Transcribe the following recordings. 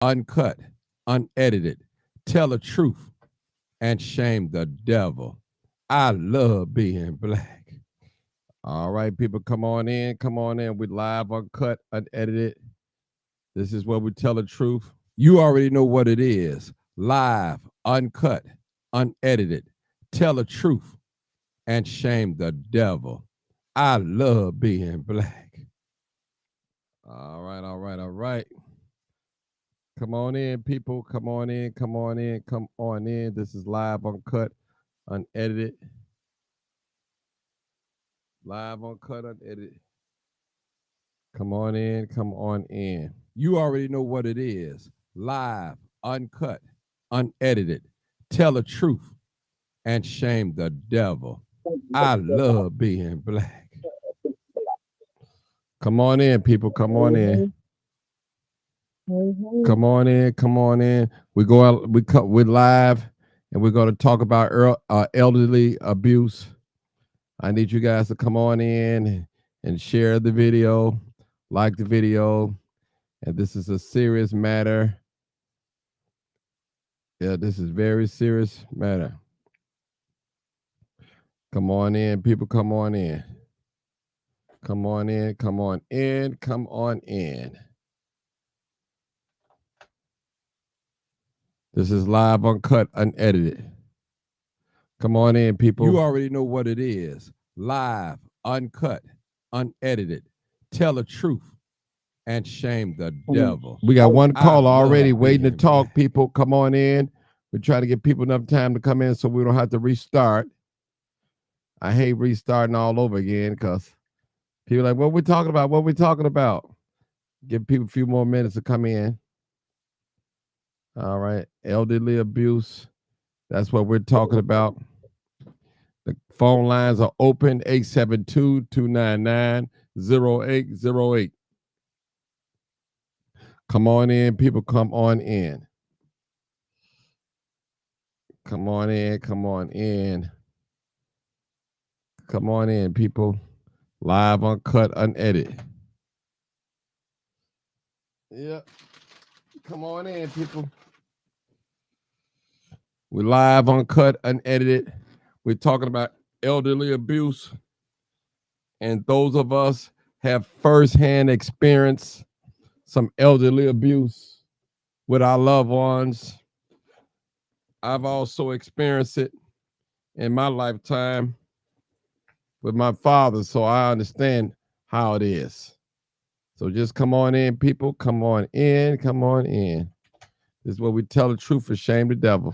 uncut, unedited, tell the truth, and shame the devil. I love being black. All right, people, come on in. Come on in. We live, uncut, unedited. This is where we tell the truth. You already know what it is. Live, uncut, unedited. Tell the truth and shame the devil. I love being black. All right, all right, all right. Come on in, people. Come on in. Come on in. Come on in. This is live, uncut, unedited. Live, uncut, unedited. Come on in. Come on in. You already know what it is. Live, uncut, unedited. Tell the truth and shame the devil. I love being black. Come on in, people. Come on in. Come on in. Come on in. We go out. We're live, and we're going to talk about elderly abuse. I need you guys to come on in and share the video, like the video, and this is a serious matter. Yeah, this is very serious matter. Come on in, people. Come on in. Come on in. Come on in. Come on in. This is live, uncut, unedited. Come on in, people. You already know what it is. Live, uncut, unedited. Tell the truth and shame the devil. We got one caller already waiting to talk, black. People. Come on in. We're trying to give people enough time to come in so we don't have to restart. I hate restarting all over again because people are like, what we talking about? What we talking about? Give people a few more minutes to come in. All right. Elderly abuse. That's what we're talking about. The phone lines are open, 872-299-0808. Come on in, people. Come on in. Come on in. Come on in. Come on in, people. Live, uncut, unedited. Yep. Come on in, people. We're live, uncut, unedited. We're talking about elderly abuse. And those of us have firsthand experience some elderly abuse with our loved ones. I've also experienced it in my lifetime with my father, so I understand how it is. So just come on in, people. Come on in. Come on in. This is where we tell the truth and shame the devil.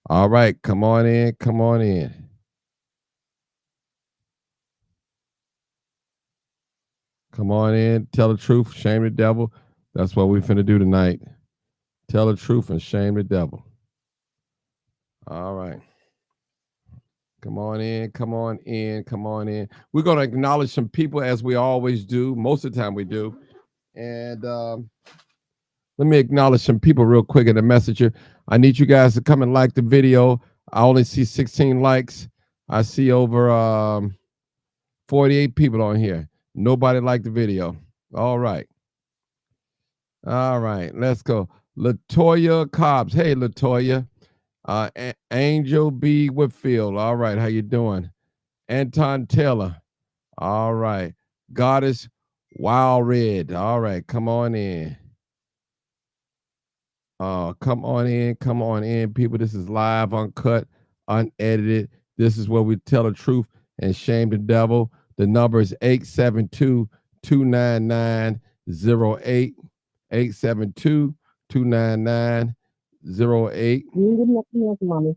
All right, come on in. Come on in. Come on in. Tell the truth, shame the devil. That's what we're finna do tonight. Tell the truth and shame the devil. All right. Come on in, come on in, come on in. We're going to acknowledge some people as we always do. Most of the time we do. And let me acknowledge some people real quick in the messenger. I need you guys to come and like the video. I only see 16 likes. I see over 48 people on here. Nobody liked the video. All right. All right, let's go. Latoya Cobbs. Hey, Latoya. Angel B. Whitfield. All right, how you doing? Anton Taylor. All right. Goddess Wild Red. All right, come on in. Come on in, people. This is live, uncut, unedited. This is where we tell the truth and shame the devil. The number is 872-299-08. 872-299-08.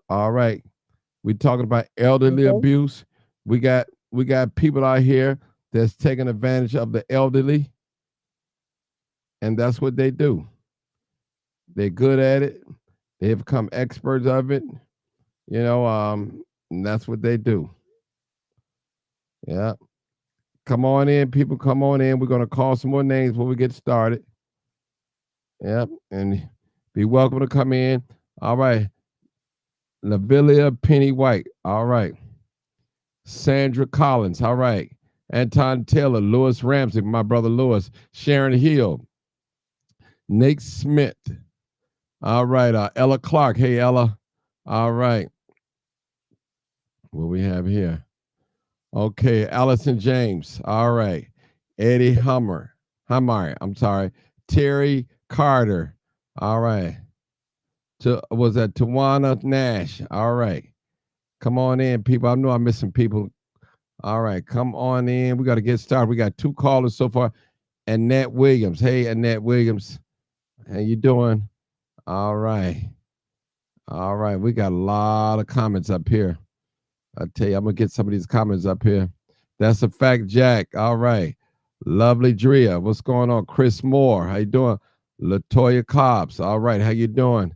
All right. We're talking about elderly abuse. We got people out here that's taking advantage of the elderly. And that's what they do. They're good at it. They have become experts of it. You know, and that's what they do. Yeah. Come on in, people. Come on in. We're going to call some more names when we get started. Yep. And be welcome to come in. All right. Lavilia Penny White. All right. Sandra Collins. All right. Anton Taylor, Lewis Ramsey, my brother Lewis, Sharon Hill, Nate Smith. All right, Ella Clark. Hey, Ella. All right. What we have here? Okay, Allison James. All right. Eddie Hummer. I'm sorry. Terry Carter. All right. Was that Tawana Nash? All right. Come on in, people. I know I'm missing people. All right, come on in. We got to get started. We got 2 callers so far. Annette Williams. Hey, Annette Williams. How you doing? All right. All right. We got a lot of comments up here. I tell you, I'm going to get some of these comments up here. That's a fact, Jack. All right. Lovely Drea. What's going on? Chris Moore. How you doing? Latoya Cobbs. All right. How you doing?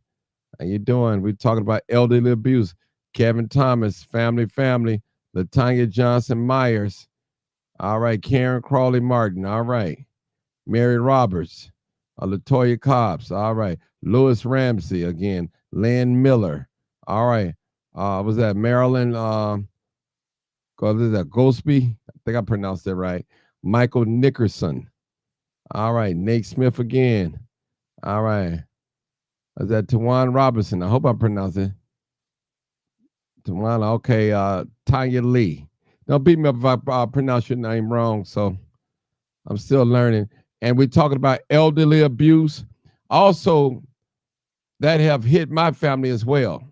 How you doing? We're talking about elderly abuse. Kevin Thomas, family. Latanya Johnson Myers. All right. Karen Crawley Martin. All right. Mary Roberts. Latoya Cobbs. All right. Lewis Ramsey again. Lynn Miller. All right. Was that Marilyn? Was that Gosby? I think I pronounced it right. Michael Nickerson. All right. Nate Smith again. All right. Was that Tawan Robinson? I hope I pronounced it. Tawana. Okay. Tanya Lee. Don't beat me up if I pronounce your name wrong. So I'm still learning. And we're talking about elderly abuse. Also, that have hit my family as well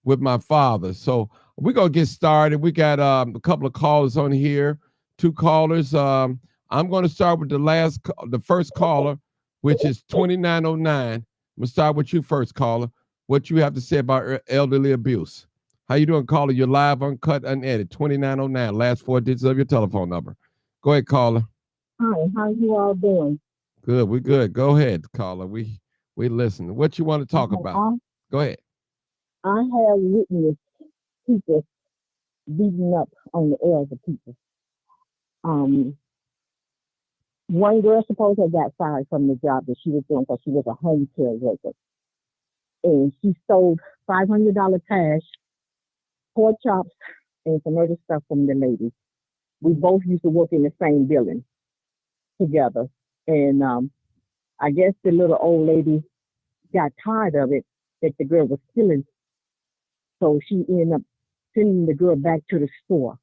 with my father. So we're going to get started. We got a couple of callers on here, 2 callers. I'm going to start with the first caller, which is 2909. I'm going to start with you first, caller. What you have to say about elderly abuse. How you doing, caller? You're live, uncut, unedited. 2909, last 4 digits of your telephone number. Go ahead, caller. Hi, how you all doing? Good, we're good. Go ahead, caller. We listen. What you want to talk about? Go ahead. I have witnessed people beating up on the elder people. One girl supposed to have got fired from the job that she was doing because she was a home care worker. And she stole $500 cash, pork chops, and some other stuff from the lady. We both used to work in the same building together. And I guess the little old lady got tired of it, that the girl was stealing. So she ended up sending the girl back to the store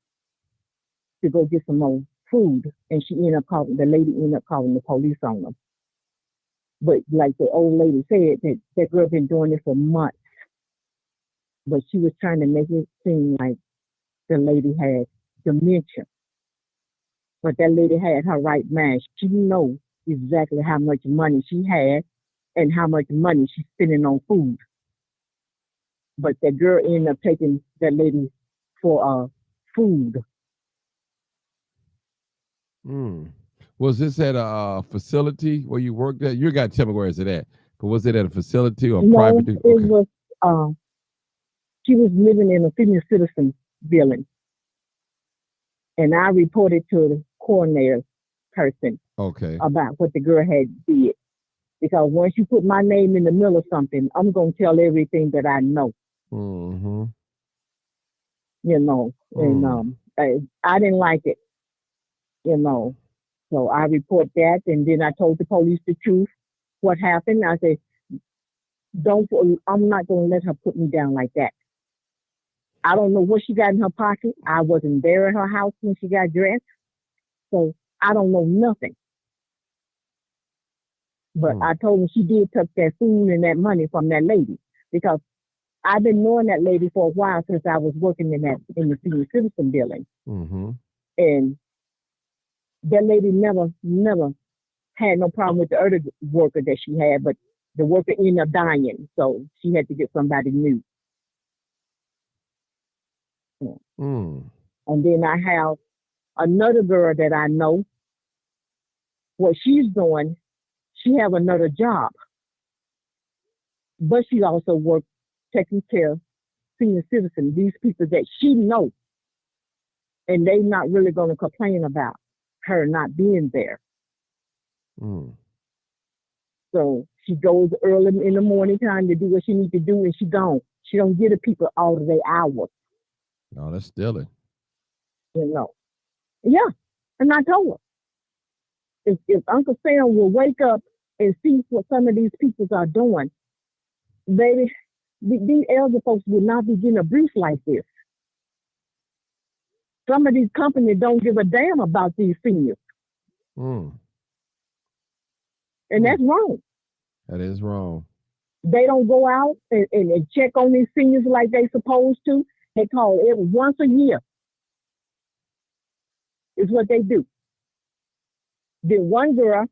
to go get some more food. And the lady ended up calling the police on them. But like the old lady said, that girl been doing it for months. But she was trying to make it seem like the lady had dementia. But that lady had her right mind. She knew exactly how much money she had and how much money she's spending on food. But that girl ended up taking that lady for food. Was this at a facility where you worked at? You got to tell me where is it at. But was it at a facility or private? No, it was. She was living in a senior citizen building, and I reported to the coroner person. Okay. About what the girl had did, because once you put my name in the middle of something, I'm gonna tell everything that I know. Mm-hmm. And I didn't like it. So I report that, and then I told the police the truth, what happened. I said, I'm not going to let her put me down like that. I don't know what she got in her pocket. I wasn't there at her house when she got dressed, so I don't know nothing. But I told her she did take that food and that money from that lady, because I've been knowing that lady for a while since I was working in the senior citizen building. Mm-hmm. And that lady never had no problem with the other worker that she had, but the worker ended up dying, so she had to get somebody new. And then I have another girl that I know. What she's doing, she have another job, but she also works taking care of senior citizens, these people that she knows, and they not really going to complain about her not being there. So she goes early in the morning time to do what she needs to do, and she gone. She don't give the people all of their hours. No, that's stealing. Yeah. And I told her, if Uncle Sam will wake up and see what some of these people are doing, baby, these elder folks would not be getting abused like this. Some of these companies don't give a damn about these seniors, Mm. and that's wrong. That is wrong. They don't go out and check on these seniors like they supposed to. They call it once a year. Is what they do. Then one girl,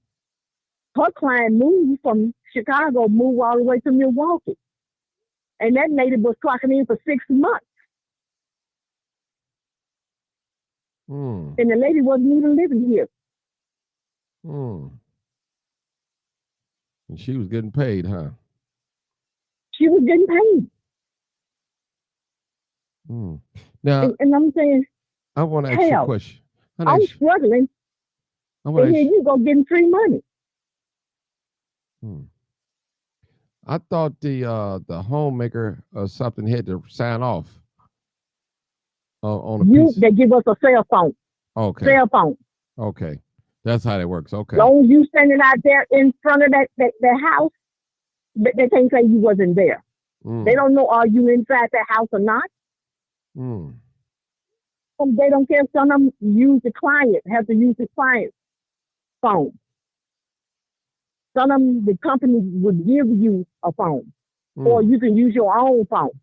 her client moved from Chicago, moved all the way to Milwaukee. And that lady was clocking in for 6 months. Mm. And the lady wasn't even living here. Mm. And she was getting paid, huh? She was getting paid. Mm. Now, And I'm saying, I want to ask you a hell, question. I'm struggling, and here you go getting free money. I thought the homemaker or something had to sign off on a piece. They give us a cell phone. Okay. Cell phone. Okay. That's how that works. Okay. As long as you standing out there in front of that house, they can't say you wasn't there. They don't know are you inside that house or not. They don't care if some of them have to use the client's phone. Some of them, the company would give you a phone, or you can use your own phone.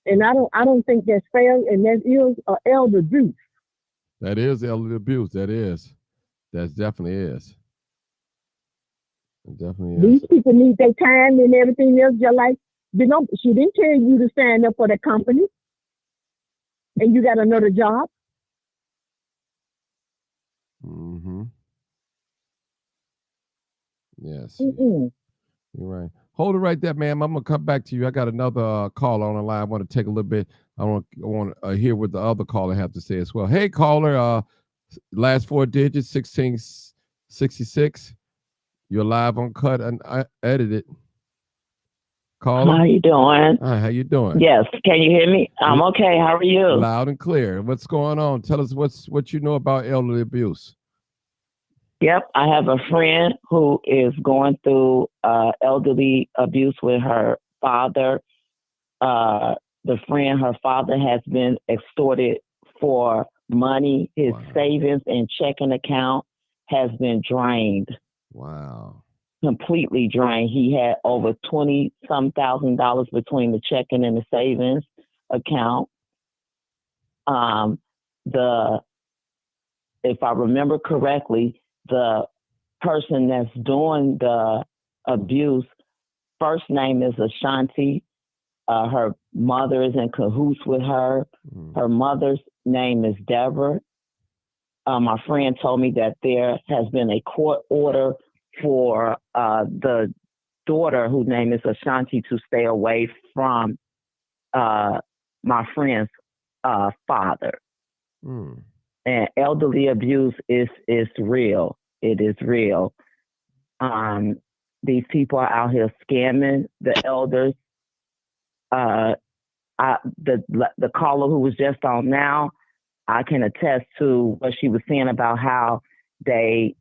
And I don't think that's fair, and that is elder abuse. That is elder abuse. That is. That definitely is. It definitely is. These people need their time and everything else. Just like, she didn't tell you to stand up for the company, and you got another job. Yes. You're right. Hold it right there, ma'am. I'm gonna come back to you. I got another caller on the line. I want to take a little bit. I want to hear what the other caller have to say as well. Hey, caller. Last 4 digits 1666. You're live on Cut and Edited. Caller. How you doing? Hi, how you doing? Yes. Can you hear me? I'm okay. How are you? Loud and clear. What's going on? Tell us what you know about elderly abuse. Yep. I have a friend who is going through elderly abuse with her father. Her father has been extorted for money. His savings and checking account has been drained. Wow. Completely drained. He had over $20-some thousand between the checking and the savings account. If I remember correctly, the person that's doing the abuse, first name is Ashanti. Her mother is in cahoots with her. Her mother's name is Deborah. My friend told me that there has been a court order for the daughter, whose name is Ashanti, to stay away from my friend's father. And elderly abuse is real. It is real. These people are out here scamming the elders. The caller who was just on now, I can attest to what she was saying about how they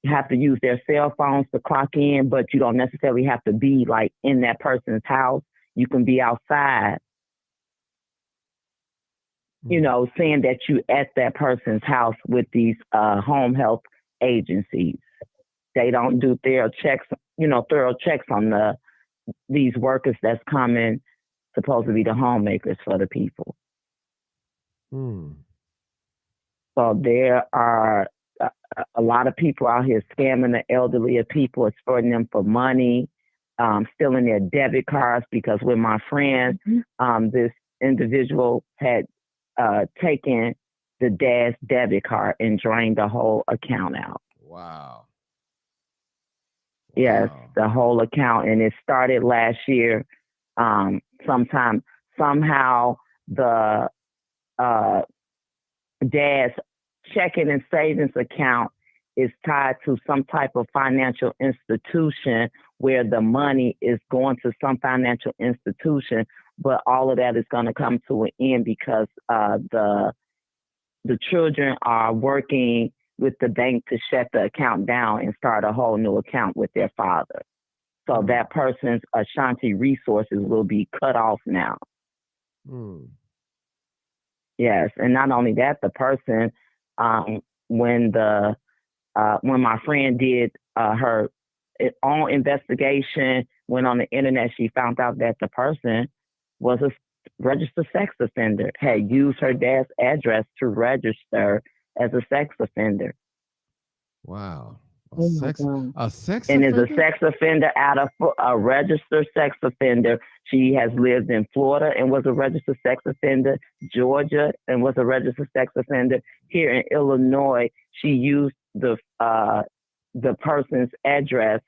have to use their cell phones to clock in, but you don't necessarily have to be like in that person's house. You can be outside, saying that you at that person's house with these home health agencies. They don't do thorough checks on these workers that's coming, supposed to be the homemakers for the people. So there are a lot of people out here scamming the elderly of people, exploiting them for money, stealing their debit cards, because with my friend, this individual had taken the dad's debit card and drained the whole account out. Wow. Yes, the whole account. And it started last year. Somehow the dad's checking and savings account is tied to some type of financial institution where the money is going to some financial institution but all of that is going to come to an end because the children are working with the bank to shut the account down and start a whole new account with their father. So that person's Ashanti resources will be cut off now. Yes, and not only that, the person when my friend did her own investigation, went on the internet, she found out that the person was a registered sex offender, had used her dad's address to register as a sex offender. Wow. Oh my God. A sex And offender? is a sex offender out of a registered sex offender. She has lived in Florida and was a registered sex offender, Georgia and was a registered sex offender. Here in Illinois, she used the person's address,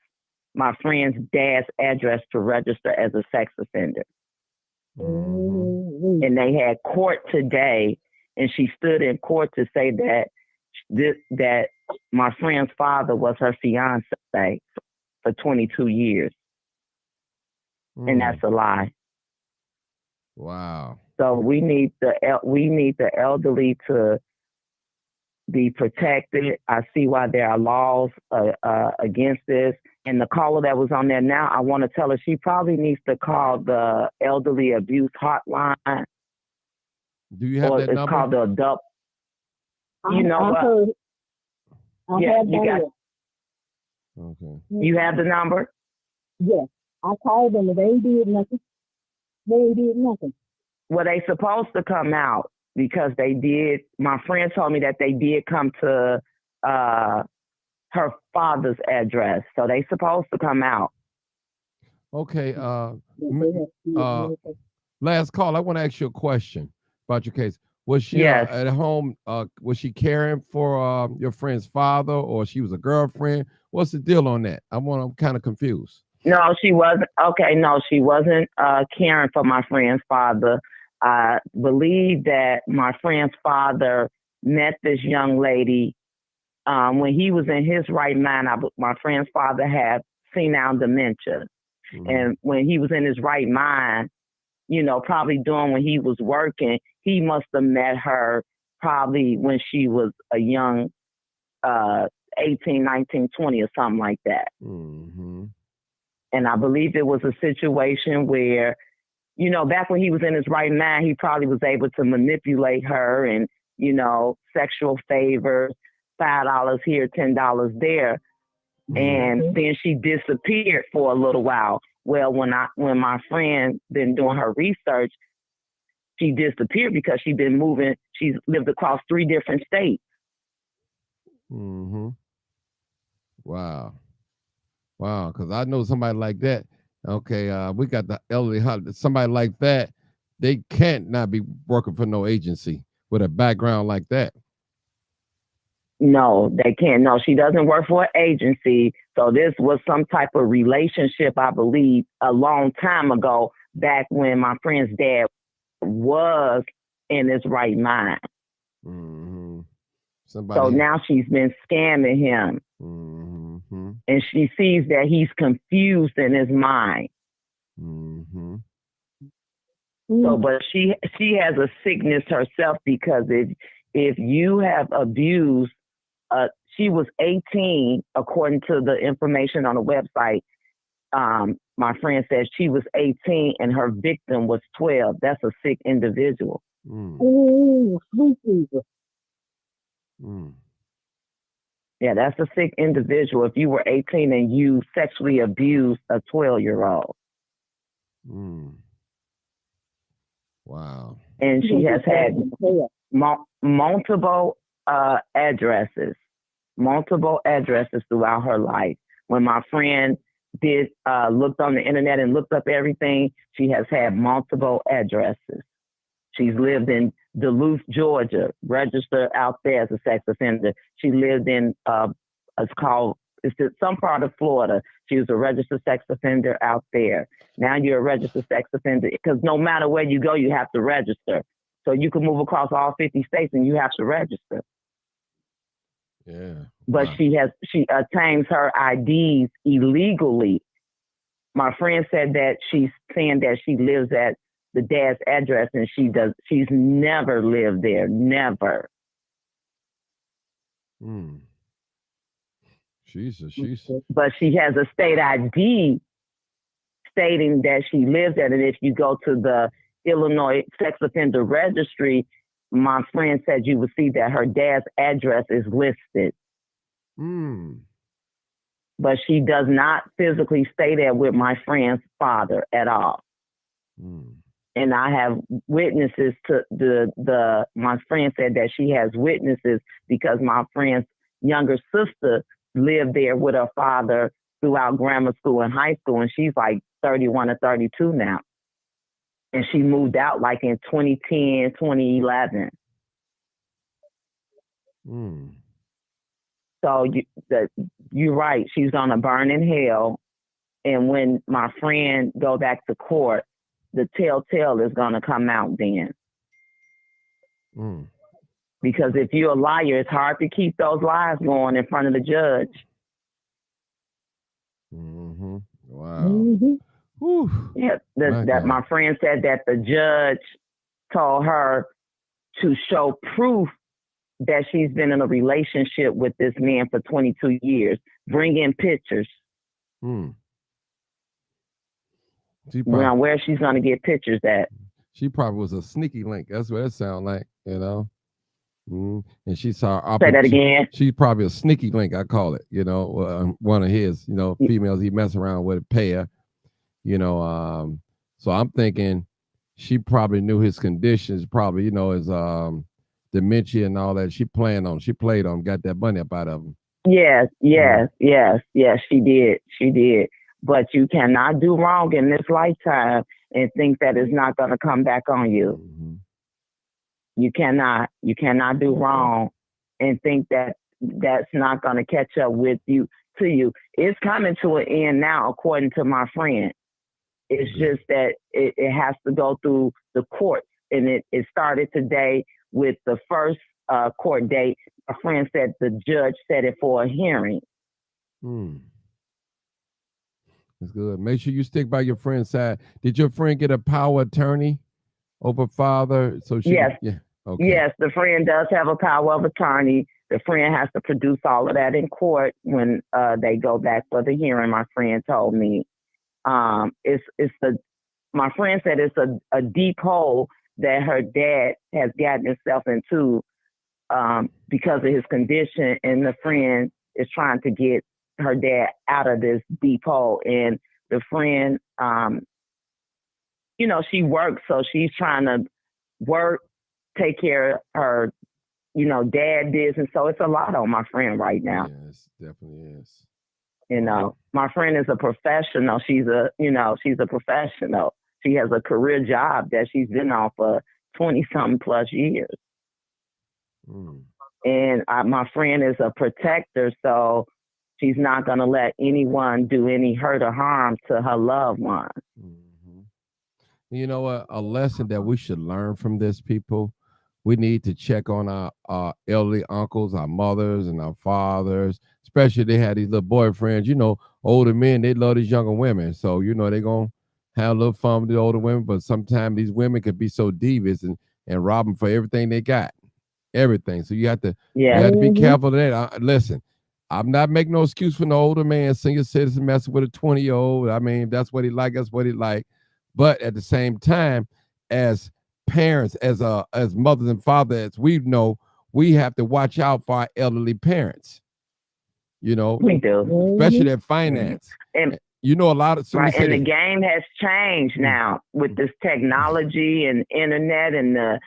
my friend's dad's address, to register as a sex offender. Mm-hmm. And they had court today, and she stood in court to say that that my friend's father was her fiance for 22 years. And that's a lie. Wow. So we need the elderly to be protected. I see why there are laws against this. And the caller that was on there now, I want to tell her she probably needs to call the elderly abuse hotline. Do you have that it's number? called the adult. You know I what? heard, I Yeah, had you that. Okay. You have the number? Yes. I called them and they ain't did nothing. They ain't did nothing. Well, they supposed to come out because they did. My friend told me that they did come to her father's address, so they supposed to come out. Okay. Last call. I want to ask you a question about your case. Was she Yes. at home? Was she caring for your friend's father, or she was a girlfriend? What's the deal on that? I'm kind of confused. No, she wasn't. Okay, no, she wasn't caring for my friend's father. I believe that my friend's father met this young lady when he was in his right mind. My friend's father had senile dementia. And when he was in his right mind, you know, probably doing when he was working, he must have met her probably when she was a young 18, 19, 20 or something like that. And I believe it was a situation where, you know, back when he was in his right mind, he probably was able to manipulate her and, you know, sexual favors, $5 here, $10 there. And then she disappeared for a little while. Well, when my friend been doing her research, she disappeared because she's been moving. She's lived across 3 different states. Wow. Wow. Because I know somebody like that. Okay. We got the elderly. Somebody like that, they can't not be working for no agency with a background like that. No, they can't. No, she doesn't work for an agency. So this was some type of relationship, I believe, a long time ago, back when my friend's dad was in his right mind. So now she's been scamming him. And she sees that he's confused in his mind. So, but she has a sickness herself, because if you have abused, she was 18, according to the information on the website. My friend said she was 18 and her victim was 12. That's a sick individual. Sweet Jesus. Yeah, that's a sick individual. If you were 18 and you sexually abused a 12-year-old. Wow. And she has had multiple addresses throughout her life. When my friend looked on the internet and looked up everything, she has had multiple addresses. She's lived in Duluth, Georgia, registered out there as a sex offender. She lived in some part of Florida. She was a registered sex offender out there. Now you're a registered sex offender, because no matter where you go, you have to register. So you can move across all 50 states and you have to register. Yeah. But wow. she obtains her IDs illegally. My friend said that she's saying that she lives at the dad's address, and she's never lived there, never. Jesus. But she has a state ID stating that she lives there. And if you go to the Illinois Sex Offender Registry, my friend said you would see that her dad's address is listed. But she does not physically stay there with my friend's father at all. And I have witnesses to my friend said that she has witnesses because my friend's younger sister lived there with her father throughout grammar school and high school, and she's like 31 or 32 now. And she moved out like in 2010, 2011. So you're right. She's gonna burn in hell. And when my friend go back to court, the telltale is gonna come out then. Because if you're a liar, it's hard to keep those lies going in front of the judge. Wow. Yeah, my friend said that the judge told her to show proof that she's been in a relationship with this man for 22 years. Bring in pictures. Where she's going to get pictures at. She probably was a sneaky link. That's what it sounds like, you know. And she saw. Say that again. She's probably a sneaky link, I call it. You know, one of his, you know, females he mess around with, pay her. You know, so I'm thinking she probably knew his conditions. Probably, you know, his dementia and all that. She played on, got that money up out of him. Yes, she did. But you cannot do wrong in this lifetime and think that it's not going to come back on you. You cannot do wrong and think that that's not going to catch up with you to you. It's coming to an end now, according to my friend. It's just that it has to go through the courts, and it started today with the first court date. A friend said the judge set it for a hearing. That's good. Make sure you stick by your friend's side. Did your friend get a power attorney over father? Yes. Yeah. Okay. Yes, the friend does have a power of attorney. The friend has to produce all of that in court when they go back for the hearing. My friend told me, my friend said it's a deep hole that her dad has gotten himself into because of his condition, and the friend is trying to get her dad out of this deep hole. And the friend, you know, she works, so she's trying to work, take care of her, you know, dad business. So it's a lot on my friend right now. Yes, definitely is. You know, my friend is a professional. She's a professional. She has a career job that she's been on for 20-something plus years. And my friend is a protector, so she's not going to let anyone do any hurt or harm to her loved one. You know what? A lesson that we should learn from this, people. We need to check on our elderly uncles, our mothers, and our fathers. Especially they had these little boyfriends. You know, older men, they love these younger women. So, you know, they're going to have a little fun with the older women. But sometimes these women could be so devious and rob them for everything they got. Everything. So you have to be careful of that. Listen, I'm not making no excuse for no older man, senior citizen messing with a 20-year-old. I mean, that's what he like. That's what he like. But at the same time, as parents, as mothers and fathers, as we know, we have to watch out for our elderly parents. You know, we do, especially their finance. And you know, a lot of right, and the game has changed now with this technology and internet and the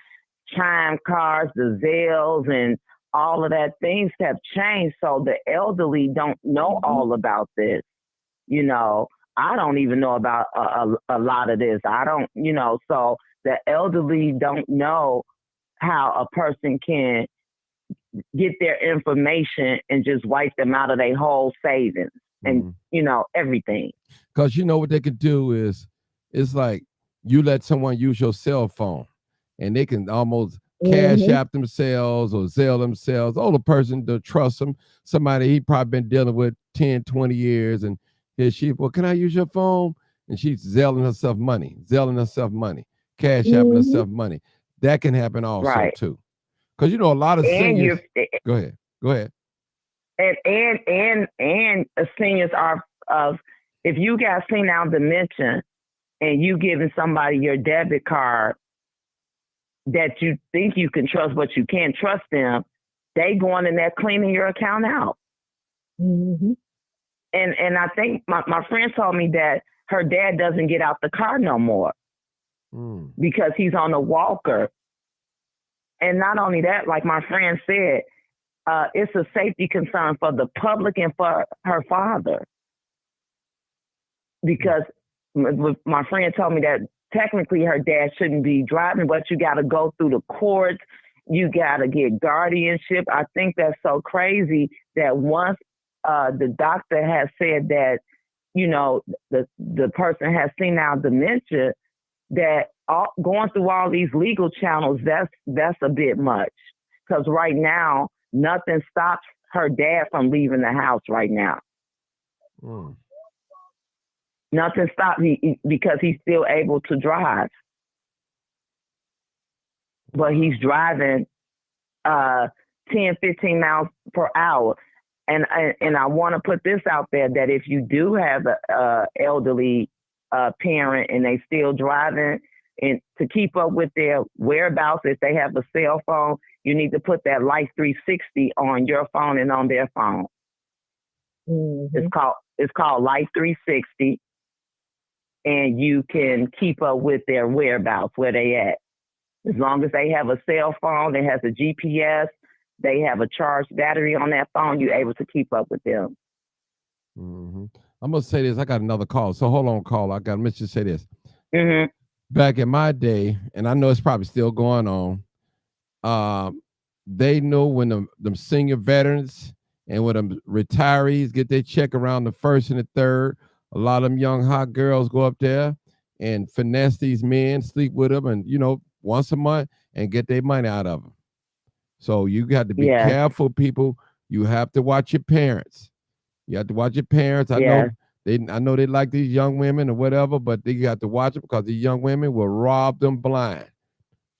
chime cards, the Zelles, and all of that. Things have changed, so the elderly don't know all about this. You know, I don't even know about a lot of this. I don't, you know, so the elderly don't know how a person can get their information and just wipe them out of their whole savings and, you know, everything. Because you know what they could do is, it's like you let someone use your cell phone and they can almost cash app themselves or Zelle themselves. Oh, the person to trust them, somebody he probably been dealing with 10, 20 years, and here she, well, can I use your phone? And she's zelling herself money. cash apping herself money. That can happen also Right. too. Because you know a lot of And seniors. you Go ahead. Go ahead. and seniors are of, if you got senile dementia and you giving somebody your debit card that you think you can trust, but you can't trust them, they going in there cleaning your account out. Mm-hmm. And I think my friend told me that her dad doesn't get out the car no more because he's on a walker. And not only that, like my friend said, it's a safety concern for the public and for her father. Because my friend told me that technically her dad shouldn't be driving, but you got to go through the courts. You got to get guardianship. I think that's so crazy that once the doctor has said that, you know, the person has senile dementia, that going through all these legal channels, that's a bit much. Because right now, nothing stops her dad from leaving the house right now. Nothing stops because he's still able to drive. But he's driving 10, 15 miles per hour. And I want to put this out there, that if you do have an elderly parent and they still driving, and to keep up with their whereabouts, if they have a cell phone, you need to put that Life 360 on your phone and on their phone. Mm-hmm. It's called Life 360, and you can keep up with their whereabouts, where they at. As long as they have a cell phone that has a GPS, they have a charged battery on that phone, you're able to keep up with them. Mm-hmm. I'm going to say this. I got another call. So hold on, call. I got to just say this. Mm-hmm. Back in my day, and I know it's probably still going on, they know when them senior veterans and when them retirees get their check around the 1st and the 3rd, a lot of them young hot girls go up there and finesse these men, sleep with them, and, you know, once a month and get their money out of them. So you got to be careful, people. You have to watch your parents. You have to watch your parents. I know they like these young women or whatever, but they got to watch it because these young women will rob them blind,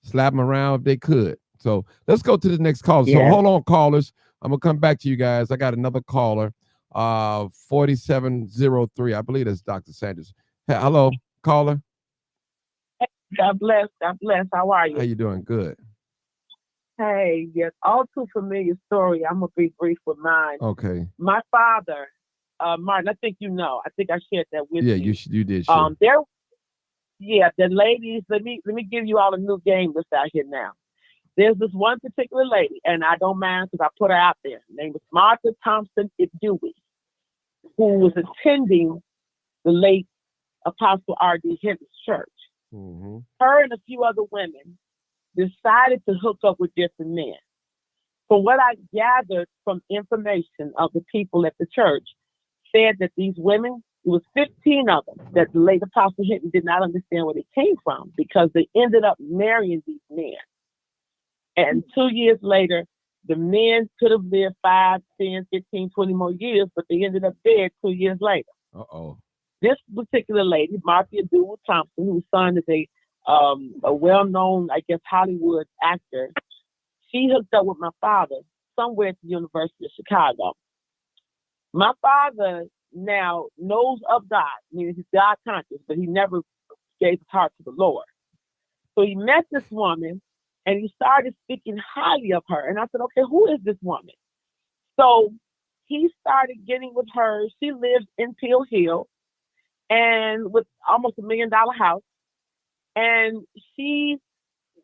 slap them around if they could. So let's go to the next caller. So hold on, callers. I'm gonna come back to you guys. I got another caller, 4703. I believe that's Dr. Sanders. Hey, hello, caller. God bless. God bless. How are you? How you doing? Good. Hey, yes, all too familiar story. I'm gonna be brief with mine. Okay. My father, Martin. I think you know. I think I shared that with you. Yeah, you did. Share. The ladies. Let me give you all a new game that's out here now. There's this one particular lady, and I don't mind because I put her out there. Her name was Martha Thompson Dewey, who was attending the late Apostle R.D. Henry's church. Mm-hmm. Her and a few other women decided to hook up with different men. From what I gathered from information of the people at the church, said that these women, it was 15 of them, that the late Apostle Henry did not understand where they came from because they ended up marrying these men. And 2 years later, the men could have lived 5, 10, 15, 20 more years, but they ended up dead 2 years later. Uh-oh. This particular lady, Martha Dewey Thompson, whose son is a well-known, I guess, Hollywood actor, she hooked up with my father somewhere at the University of Chicago. My father now knows of God, meaning he's God conscious, but he never gave his heart to the Lord. So he met this woman, and he started speaking highly of her. And I said, okay, who is this woman? So he started getting with her. She lives in Peel Hill and with almost $1 million house. And she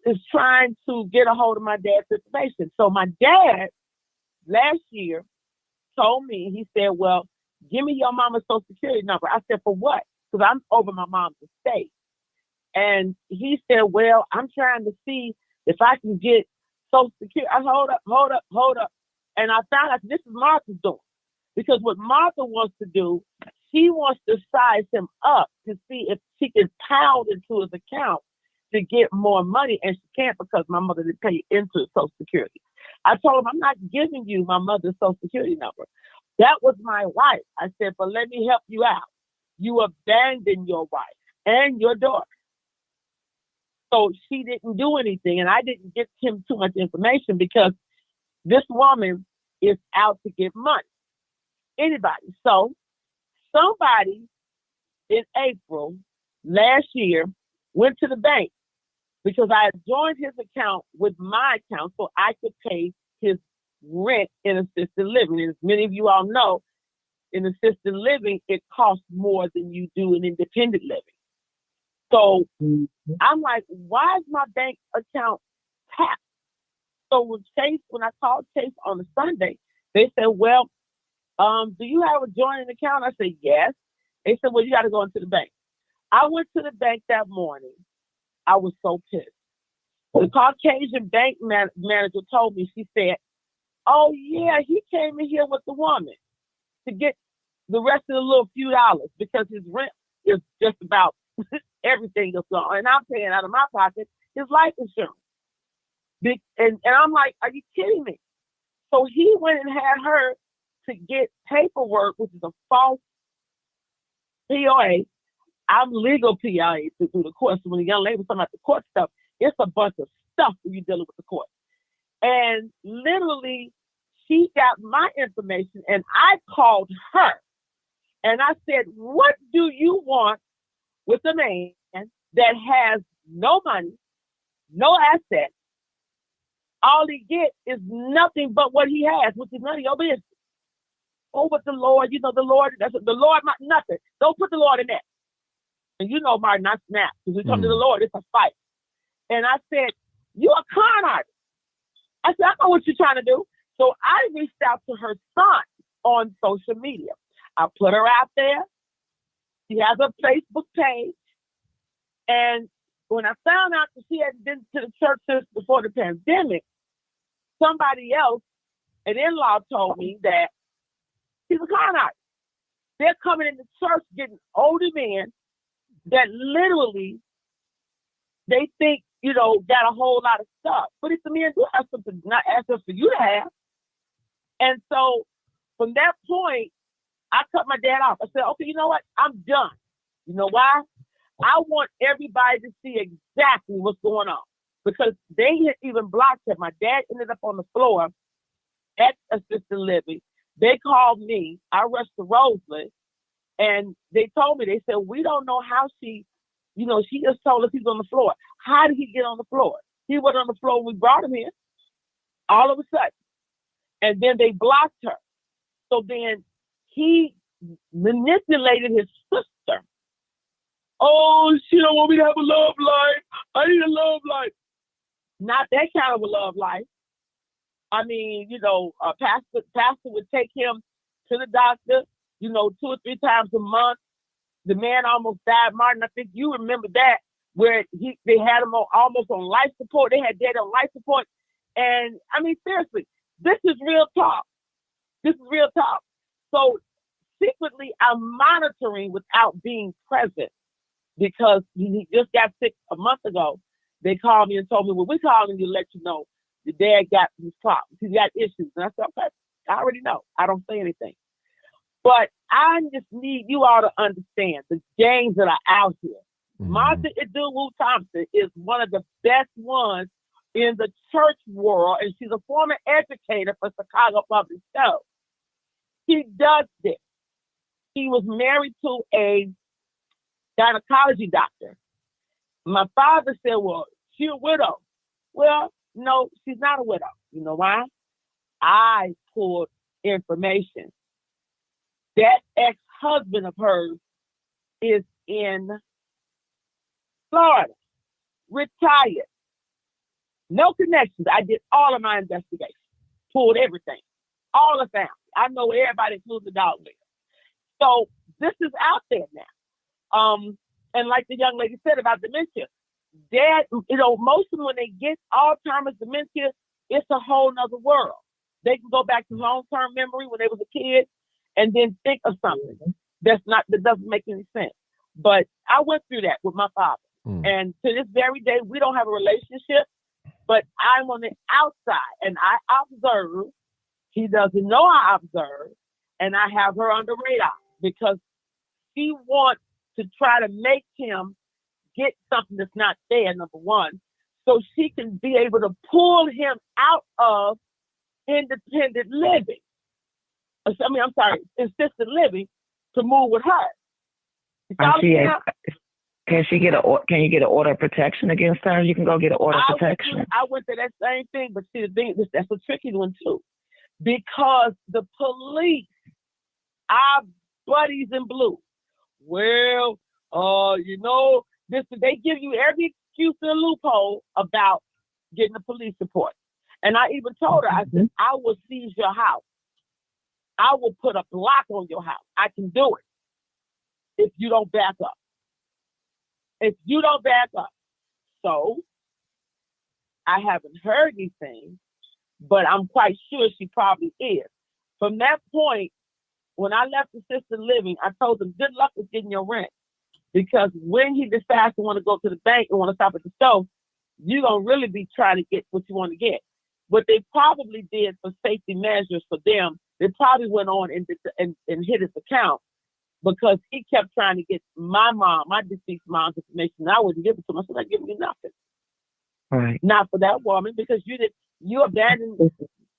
is trying to get a hold of my dad's information. So my dad last year told me, he said, well, give me your mama's social security number. I said, for what? Because I'm over my mom's estate. And he said, well, I'm trying to see if I can get social security. I hold up. And I found out this is Martha's doing. Because what Martha wants to do, she wants to size him up to see if she can pound into his account to get more money. And she can't because my mother didn't pay into social security. I told him, I'm not giving you my mother's social security number. That was my wife. I said, but let me help you out. You abandoned your wife and your daughter. So she didn't do anything, and I didn't get him too much information because this woman is out to get money. Anybody. So somebody in April last year went to the bank because I had joined his account with my account so I could pay his rent in assisted living. And as many of you all know, in assisted living, it costs more than you do in independent living. So I'm like, why is my bank account tapped? So when I called Chase on a Sunday, they said, well, do you have a joint account? I said, yes. They said, well, you got to go into the bank. I went to the bank that morning. I was so pissed. The Caucasian bank manager told me, she said, oh, yeah, he came in here with the woman to get the rest of the little few dollars because his rent is just about everything is gone. And I'm paying out of my pocket his life insurance. And I'm like, are you kidding me? So he went and had her to get paperwork, which is a false POA. I'm legal POA through the court. So when the young lady was talking about the court stuff, it's a bunch of stuff when you're dealing with the court. And literally, she got my information and I called her. And I said, what do you want with a man that has no money, no assets? All he gets is nothing but what he has, which is none of your business. Oh, but the Lord, the Lord, the Lord, nothing. Don't put the Lord in that. And you know, Martin, I snapped. Because we come to the Lord, it's a fight. And I said, you're a con artist. I said, I know what you're trying to do. So I reached out to her son on social media. I put her out there. She has a Facebook page. And when I found out that she had been to the church since before the pandemic, somebody else, an in-law, told me that she's a con artist. They're coming into church getting older men that literally they think, got a whole lot of stuff. But if the men do have something not asking for you to have. And so from that point, I cut my dad off. I said, okay, you know what? I'm done. You know why? I want everybody to see exactly what's going on. Because they had even blocked him. My dad ended up on the floor at assisted living. They called me. I rushed to Roseland. And they told me, they said, we don't know how she just told us he's on the floor. How did he get on the floor? He was on the floor when we brought him in, all of a sudden. And then they blocked her. So then he manipulated his sister. Oh, she don't want me to have a love life. I need a love life. Not that kind of a love life. I mean, a pastor would take him to the doctor, 2 or 3 times a month. The man almost died. Martin, I think you remember that, where they had him almost on life support. They had Dad on life support. And I mean, seriously, this is real talk. This is real talk. So secretly, I'm monitoring without being present because he just got sick a month ago. They called me and told me, well, we're calling you to let you know the dad got these problems. He's got issues. And I said, okay, I already know. I don't say anything. But I just need you all to understand the games that are out here. Mm-hmm. Martha Iduwu Thompson is one of the best ones in the church world, and she's a former educator for Chicago Public Schools. She does this. She was married to a gynecology doctor. My father said, well, she's a widow. Well, no, she's not a widow. You know why? I pulled information. That ex-husband of hers is in Florida, retired. No connections. I did all of my investigations, pulled everything, all the family. I know everybody, including the dog leader. So this is out there now. And like the young lady said about dementia, Dad, most of them, when they get Alzheimer's, dementia, it's a whole nother world. They can go back to long-term memory when they was a kid and then think of something that doesn't make any sense. But I went through that with my father. And to this very day, we don't have a relationship, but I'm on the outside and I observe. He doesn't know I observe, and I have her on the radar because she wants to try to make him get something that's not there, number one, so she can be able to pull him out of independent living. I'm sorry, assisted living to move with her. Can you get an order of protection against her? You can go get an order of protection. I went to that same thing, but see, the thing, that's a tricky one too, because the police, our buddies in blue, well, they give you every excuse and loophole about getting a police report. And I even told her, I said, I will seize your house. I will put a block on your house. I can do it if you don't back up. So I haven't heard anything, but I'm quite sure she probably is. From that point, when I left assisted living, I told them, good luck with getting your rent. Because when he decides to want to go to the bank and want to stop at the store, you're going to really be trying to get what you want to get. What they probably did for safety measures for them, they probably went on and hit his account, because he kept trying to get my deceased mom's information. And I wouldn't give it to him. I said, I'm not giving you nothing. Right. Not for that woman, because you abandoned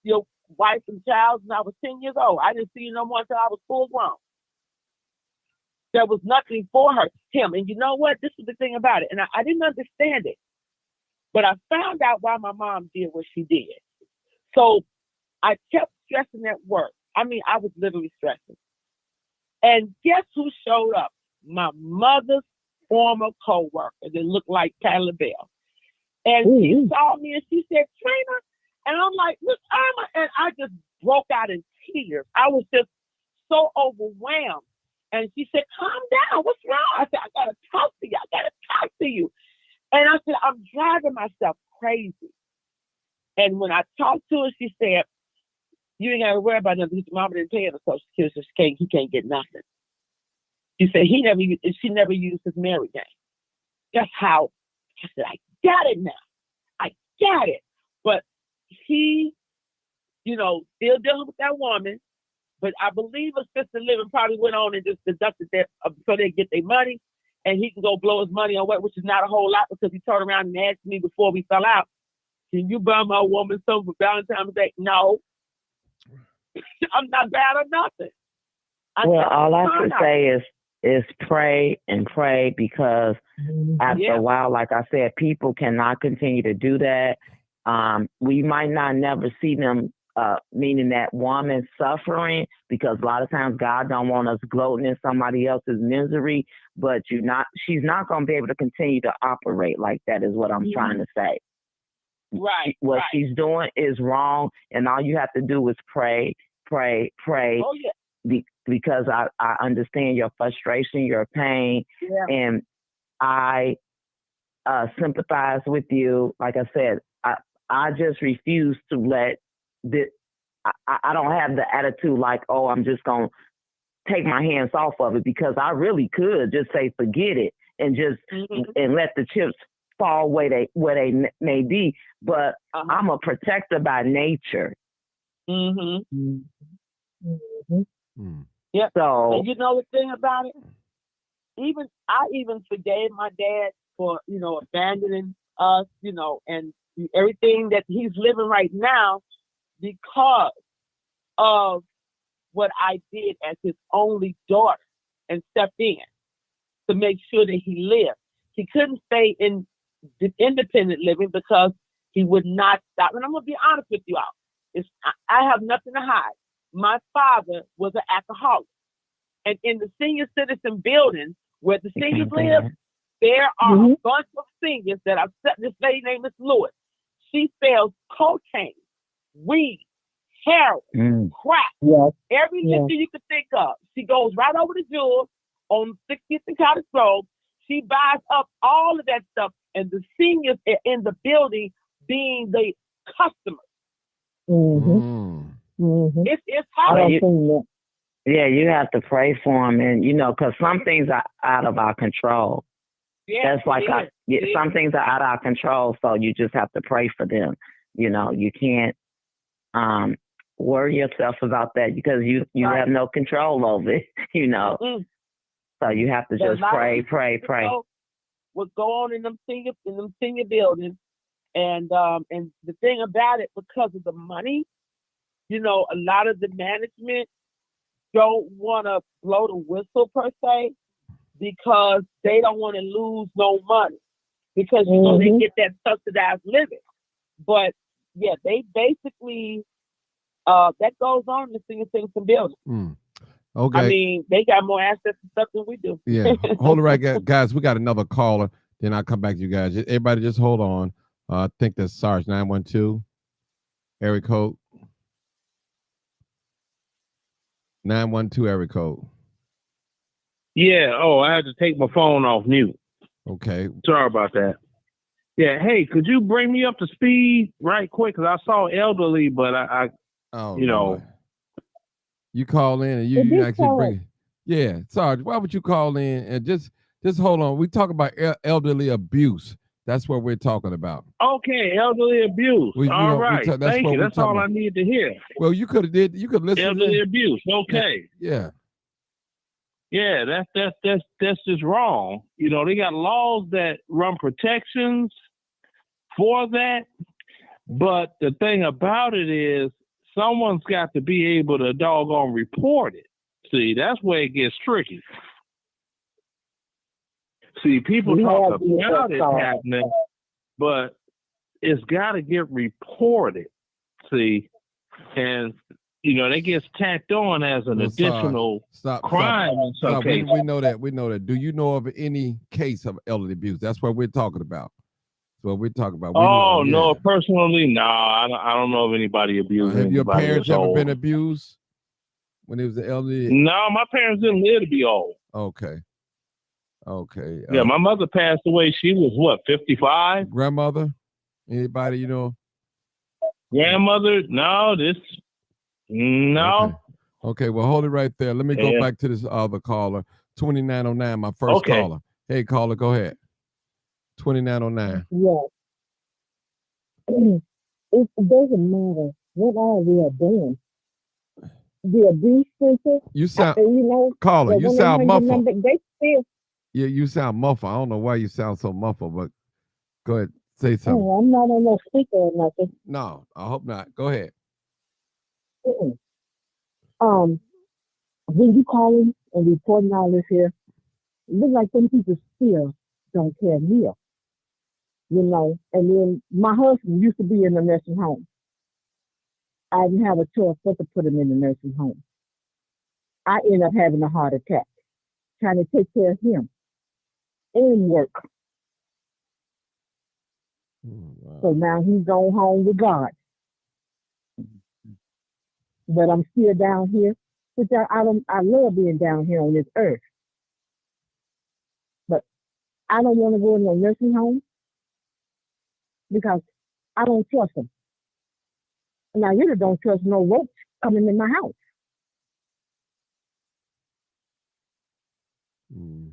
your wife and child when I was 10 years old. I didn't see you no more until I was full grown. There was nothing for him. And you know what? This is the thing about it. And I didn't understand it. But I found out why my mom did what she did. So I kept stressing at work. I was literally stressing. And guess who showed up? My mother's former co-worker that looked like Patti LaBelle. And she saw me and she said, Trina. And I'm like, Miss Irma. And I just broke out in tears. I was just so overwhelmed. And she said, calm down. What's wrong? I said, I got to talk to you. And I said, I'm driving myself crazy. And when I talked to her, she said, you ain't got to worry about nothing. His mama didn't pay him the Social Security, so he can't get nothing. She said she never used his married name. That's how. I said, I got it now. I got it. But he, still dealing with that woman. But I believe assisted living probably went on and just deducted that so they get their money, and he can go blow his money on what, which is not a whole lot, because he turned around and asked me before we fell out, can you buy my woman something for Valentine's Day? No. I'm not bad or nothing. All I can say is pray and pray, because after a while, like I said, people cannot continue to do that. We might not never see them, meaning that woman suffering, because a lot of times God don't want us gloating in somebody else's misery, but she's not going to be able to continue to operate like that, is what I'm trying to say. Right. What she's doing is wrong, and all you have to do is pray. Oh, yeah. Because I understand your frustration, your pain, and I sympathize with you. Like I said, I just refuse to let this. I don't have the attitude like, oh, I'm just gonna take my hands off of it, because I really could just say forget it and just and let the chips fall where they may be. But I'm a protector by nature. Yeah. So, and you know the thing about it? I even forgave my dad for, abandoning us, and everything that he's living right now, because of what I did as his only daughter and stepped in to make sure that he lived. He couldn't stay in independent living because he would not stop. And I'm going to be honest with you all. I have nothing to hide. My father was an alcoholic. And in the senior citizen buildings where the seniors live, there are a bunch of seniors that I've set. This lady named Miss Lewis. She sells cocaine, weed, heroin, crack, every liquor you could think of. She goes right over to Jewel on 60th and Cottage Grove. She buys up all of that stuff, and the seniors are in the building being the customers. It's hard. Yeah, you have to pray for them, and because some things are out of our control. Yeah, that's like some things are out of our control, so you just have to pray for them. You can't worry yourself about that, because you have no control over it. So you have to just pray. what go on in them senior buildings. And the thing about it, because of the money, a lot of the management don't want to blow the whistle per se, because they don't want to lose no money, because they get that subsidized living. But yeah, they basically that goes on in the senior citizen building. Okay. I mean, they got more assets and stuff than we do. Yeah. Hold it right, guys. We got another caller. Then I'll come back to you guys. Everybody just hold on. I think that's Sarge 912. Area code. 912 area code. Yeah. Oh, I had to take my phone off mute. Okay. Sorry about that. Yeah. Hey, could you bring me up to speed right quick? Because I saw elderly, but Lord. You call in and you actually bring it. Yeah, Sarge, why would you call in and just hold on? We talk about elderly abuse. That's what we're talking about. Okay, elderly abuse. All right. Thank you. That's all I need to hear. Well, you could listen. Elderly abuse. Okay. Yeah. Yeah, that's just wrong. They got laws that run protections for that, but the thing about it is someone's got to be able to doggone report it. See, that's where it gets tricky. See, people talk about it happening, but it's got to get reported. See, and that gets tacked on as an additional crime in some cases. We know that. Do you know of any case of elderly abuse? That's what we're talking about. That's what we're talking about. No, personally, no. I don't know of anybody abusing. Have your parents ever been abused when it was the elderly? No, my parents didn't live to be old. Okay. Yeah, my mother passed away. She was what, 55? Grandmother? Anybody Grandmother? No. Okay, well, hold it right there. Let me go back to this other caller. 2909, my first caller. Hey, caller, go ahead. 2909. Yes. It doesn't matter what all we are doing. The abuse center. You sound, caller, you sound muffled. They still. Yeah, you sound muffled. I don't know why you sound so muffled, but go ahead, say something. Oh, I'm not on no speaker or nothing. No, I hope not. Go ahead. When you calling and reporting all this here, it looks like some people still don't care here. And then my husband used to be in a nursing home. I didn't have a choice but to put him in the nursing home. I ended up having a heart attack, trying to take care of him and work. Wow. So now he's gone home with God. But I'm still down here, which I love being down here on this earth. But I don't want to go in a nursing home because I don't trust them. And I really don't trust no roach coming in my house.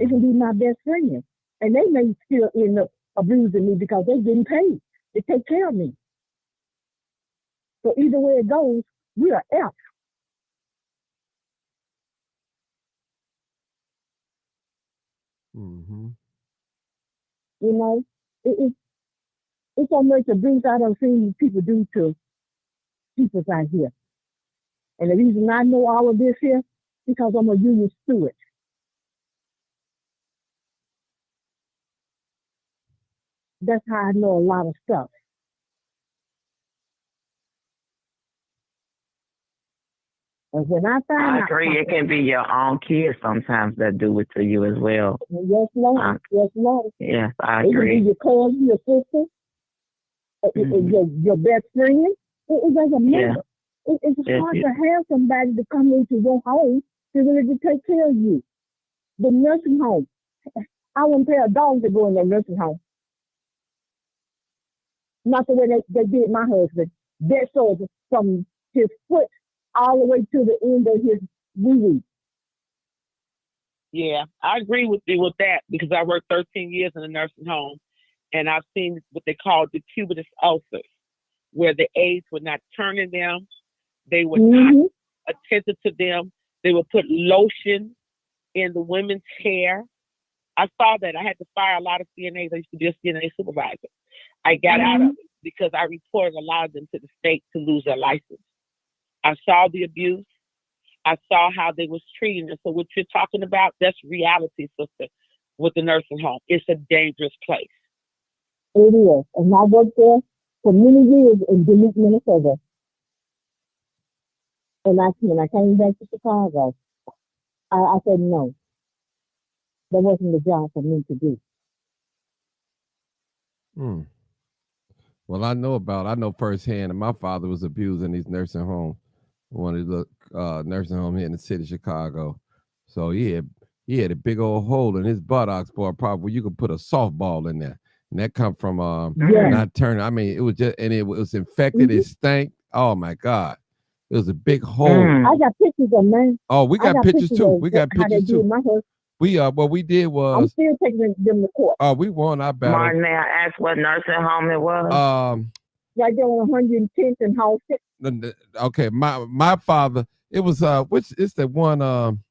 It can be my best friend. And they may still end up abusing me because they're getting paid to take care of me. So either way it goes, we are F. It's so much abuse I don't see people do to people out here. And the reason I know all of this here, because I'm a union steward. That's how I know a lot of stuff. And when I find I agree, it can be your own kids sometimes that do it to you as well. Yes, Lord. Yes, Lord. Yes, I It agree. can be your cousin, your sister, your best friend. It doesn't matter. It's hard to have somebody to come into your home to really take care of you. The nursing home. I wouldn't pay a dog to go in the nursing home. Not the way they did my husband. That soldier from his foot all the way to the end of his wee-wee. Yeah, I agree with you with that because I worked 13 years in a nursing home, and I've seen what they call decubitus ulcers, where the aides were not turning them, they were not attentive to them. They would put lotion in the women's hair. I saw that. I had to fire a lot of CNAs. I used to be a CNA supervisor. I got out of it because I reported a lot of them to the state to lose their license. I saw the abuse. I saw how they was treating them. So what you're talking about, that's reality, sister, with the nursing home. It's a dangerous place. It is. And I worked there for many years in Duluth, Minnesota. And when I came back to Chicago, I said, no, that wasn't the job for me to do. Hmm. Well, I know firsthand that my father was abused in these nursing homes, one of the nursing home here in the city of Chicago. So he had a big old hole in his buttocks, boy, probably where you could put a softball in there. And that come from Yeah. not turning. I mean, it was just, and it was infected. It stank. Oh my God. It was a big hole. I got pictures of man. Oh, we got pictures too. We got how they pictures did too. my husband. What we did I'm was, still taking them to court. we won our battle. Martin, may I ask what nursing home it was? Right there on 110th and Hall 6. Okay, my father, it was which is the one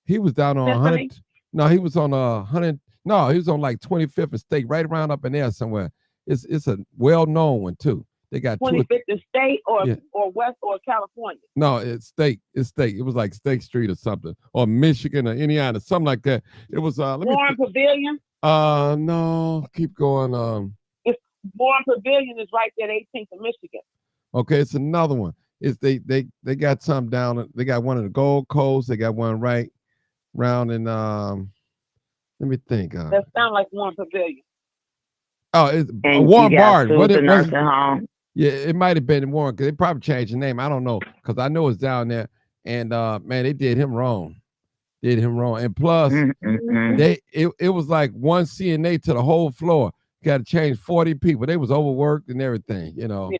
he was down on 100. No, he was on 100. No, he was on like 25th and State, right around up in there somewhere. It's a well-known one too. They got 25th and State or West or California. No, it's State. It's State. It was like State Street or something, or Michigan or Indiana, something like that. It was Warren Pavilion. No, keep going. It's Warren Pavilion is right there, 18th of Michigan. Okay, it's another one. It's they got some down. They got one in the Gold Coast. They got one right round in let me think. That sounds like Warren Pavilion. Oh, it's Warren Bard. What it was? Yeah, it might have been Warren because they probably changed the name. I don't know because I know it's down there. And man, they did him wrong. And plus, it was like one CNA to the whole floor. Got to change 40 people. They was overworked and everything. You know,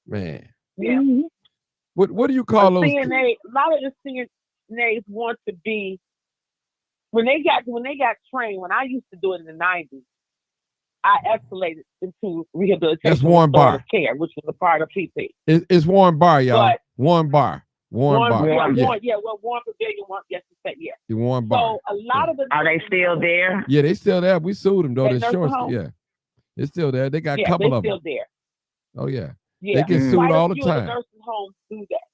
man. Yeah. What do you call those? CNA. A lot of the CNAs want to be when they got trained. When I used to do it in the 90s, I escalated into rehabilitation. That's Warren Barr care, which was a part of PP. It's Warren Barr, y'all. Warren Barr. Warren Barr. Warren Pavilion. Yes, you said yeah. Warren Barr. So a lot of the are they still there? Yeah, they still there. We sued them though. The insurance, yeah, it's still there. They got a couple of them. Still there. Oh yeah. Yeah, they get sued all the time. Nursing homes do that.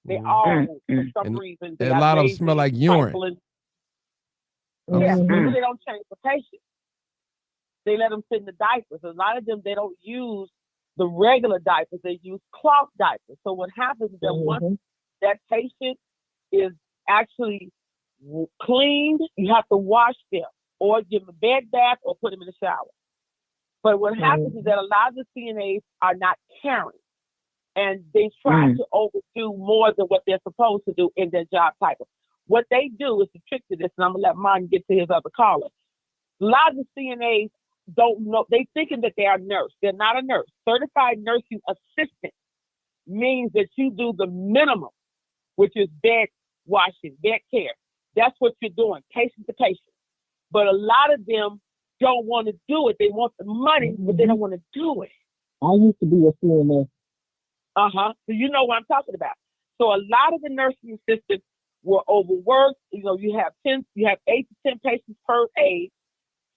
They all for some reason. A lot of them smell like urine. Yeah, they don't change the patient. They let them sit in the diapers. A lot of them, they don't use the regular diapers. They use cloth diapers. So what happens is that once that patient is actually cleaned, you have to wash them or give them a bed bath or put them in the shower. But what happens is that a lot of the CNAs are not caring. And they try to overdo more than what they're supposed to do in their job title. What they do is the trick to this, and I'm going to let Martin get to his other caller. A lot of the CNAs don't know, they thinking that they are a nurse. They're not a nurse. Certified nursing assistant means that you do the minimum, which is bed washing, bed care. That's what you're doing, patient to patient. But a lot of them don't want to do it. They want the money, but they don't want to do it. I used to be a CNA. So you know what I'm talking about. So a lot of the nursing assistants were overworked. You know, you have 8 to 10 patients per aide.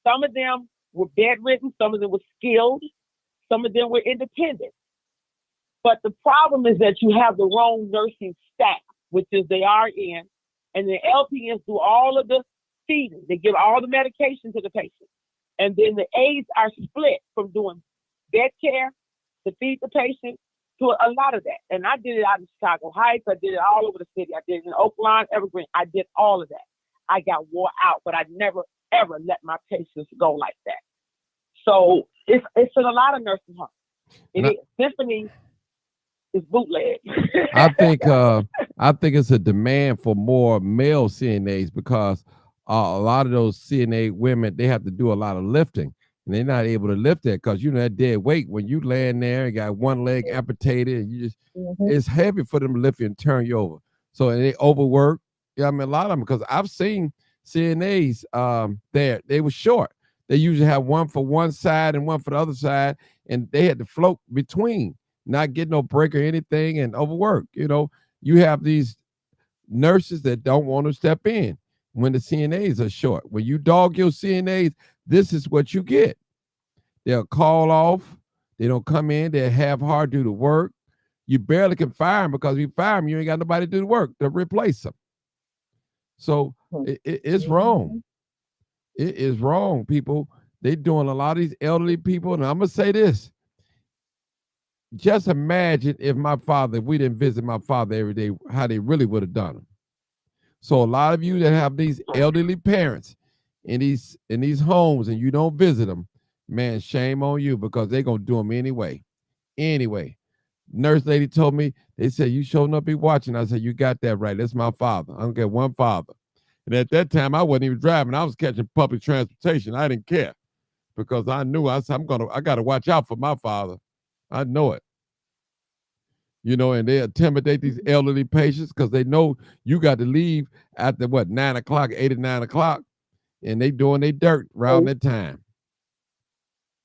Some of them were bedridden, some of them were skilled, some of them were independent. But the problem is that you have the wrong nursing staff, which is the RN, and the LPNs do all of the feeding. They give all the medication to the patient. And then the aides are split from doing bed care to feed the patient to a lot of that. And I did it out in Chicago Heights. I did it all over the city. I did it in Oakland, Evergreen. I did all of that. I got wore out, but I never, ever let my patients go like that. So it's in a lot of nursing homes. Symphony is bootleg. I think it's a demand for more male CNAs because a lot of those CNA women, they have to do a lot of lifting. And they're not able to lift that because that dead weight when you laying there and got one leg amputated and you just it's heavy for them to lift you and turn you over. So and they overwork. Yeah, I mean a lot of them because I've seen CNAs they were short. They usually have one for one side and one for the other side, and they had to float between, not get no break or anything, and overwork. You have these nurses that don't want to step in. when the CNAs are short. When you dog your CNAs, this is what you get. They'll call off. They don't come in. They're half-hard do the work. You barely can fire them because if you fire them, you ain't got nobody to do the work to replace them. So it's wrong. It is wrong, people. They doing a lot of these elderly people, and I'm going to say this. Just imagine if we didn't visit my father every day, how they really would have done him. So a lot of you that have these elderly parents in these homes and you don't visit them, man, shame on you, because they're going to do them anyway. Anyway, nurse lady told me, they said, you showing up be watching. I said, you got that right. That's my father. I don't get one father. And at that time, I wasn't even driving. I was catching public transportation. I didn't care because I knew I got to watch out for my father. I know it. You know, and they intimidate these elderly patients because they know you got to leave after 9 o'clock, 8 or 9 o'clock, and they doing their dirt around that time.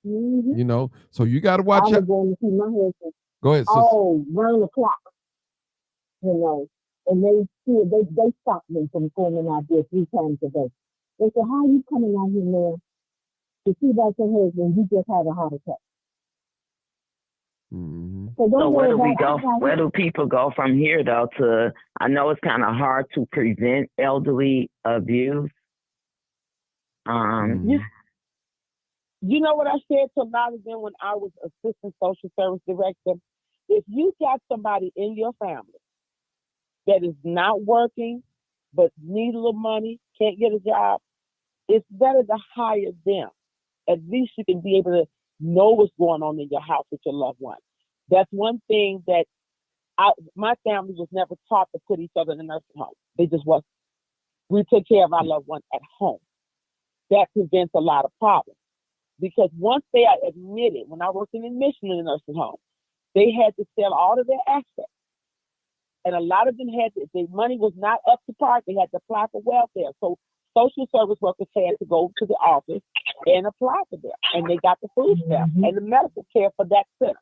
Mm-hmm. You know, so you got to watch out. I was going to see my husband. Go ahead, sis. Oh, 9 o'clock. You know, and they stopped me from coming out there 3 times a day. They said, how are you coming out here now to see about your husband? You just had a heart attack. Mm-hmm. So where do we go? Where do people go from here, though? I know it's kind of hard to prevent elderly abuse. Mm-hmm. You know what I said to Madison when I was assistant social service director? If you got somebody in your family that is not working but need a little money, can't get a job, it's better to hire them. At least you can be able to know what's going on in your house with your loved one. That's one thing that my family was never taught to put each other in a nursing home. They just wasn't. We took care of our loved one at home. That prevents a lot of problems. Because once they are admitted, when I worked in admission in a nursing home, they had to sell all of their assets. And a lot of them their money was not up to par. They had to apply for welfare. So social service workers had to go to the office and apply for them. And they got the food stamps and the medical care for that center.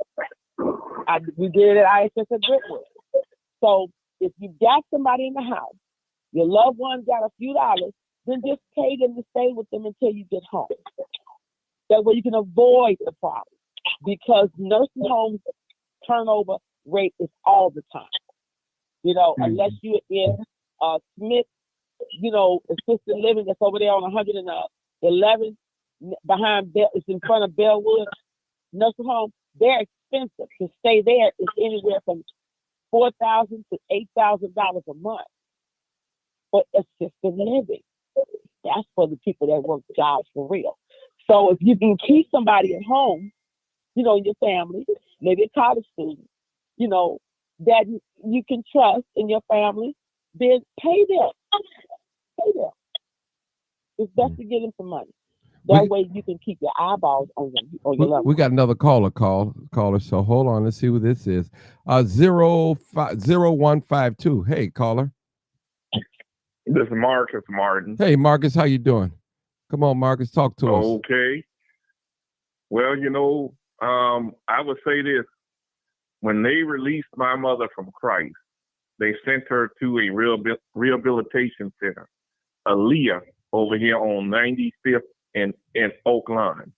We did it at IHS at Brentwood. So if you got somebody in the house, your loved one got a few dollars, then just pay them to stay with them until you get home. That way you can avoid the problem. Because nursing homes turnover rate is all the time. You know, unless you're in Smith, you know, assisted living that's over there on 111 behind it's in front of Bellwood nursing home. They're expensive. To stay there is anywhere from $4,000 to $8,000 a month. But assisted living, that's for the people that work jobs for real. So if you can keep somebody at home, you know, in your family, maybe a college student, you know, that you can trust in your family, then pay them. Pay them. It's best to give them some money. That way you can keep your eyeballs on your loved. We got another caller, so hold on. Let's see who this is. 0152. Hey, caller. This is Marcus Martin. Hey, Marcus, how you doing? Come on, Marcus, talk to us. Okay. Well, you know, I would say this. When they released my mother from Christ, they sent her to a rehabilitation center, Aaliyah, over here on 95th and Oak Line.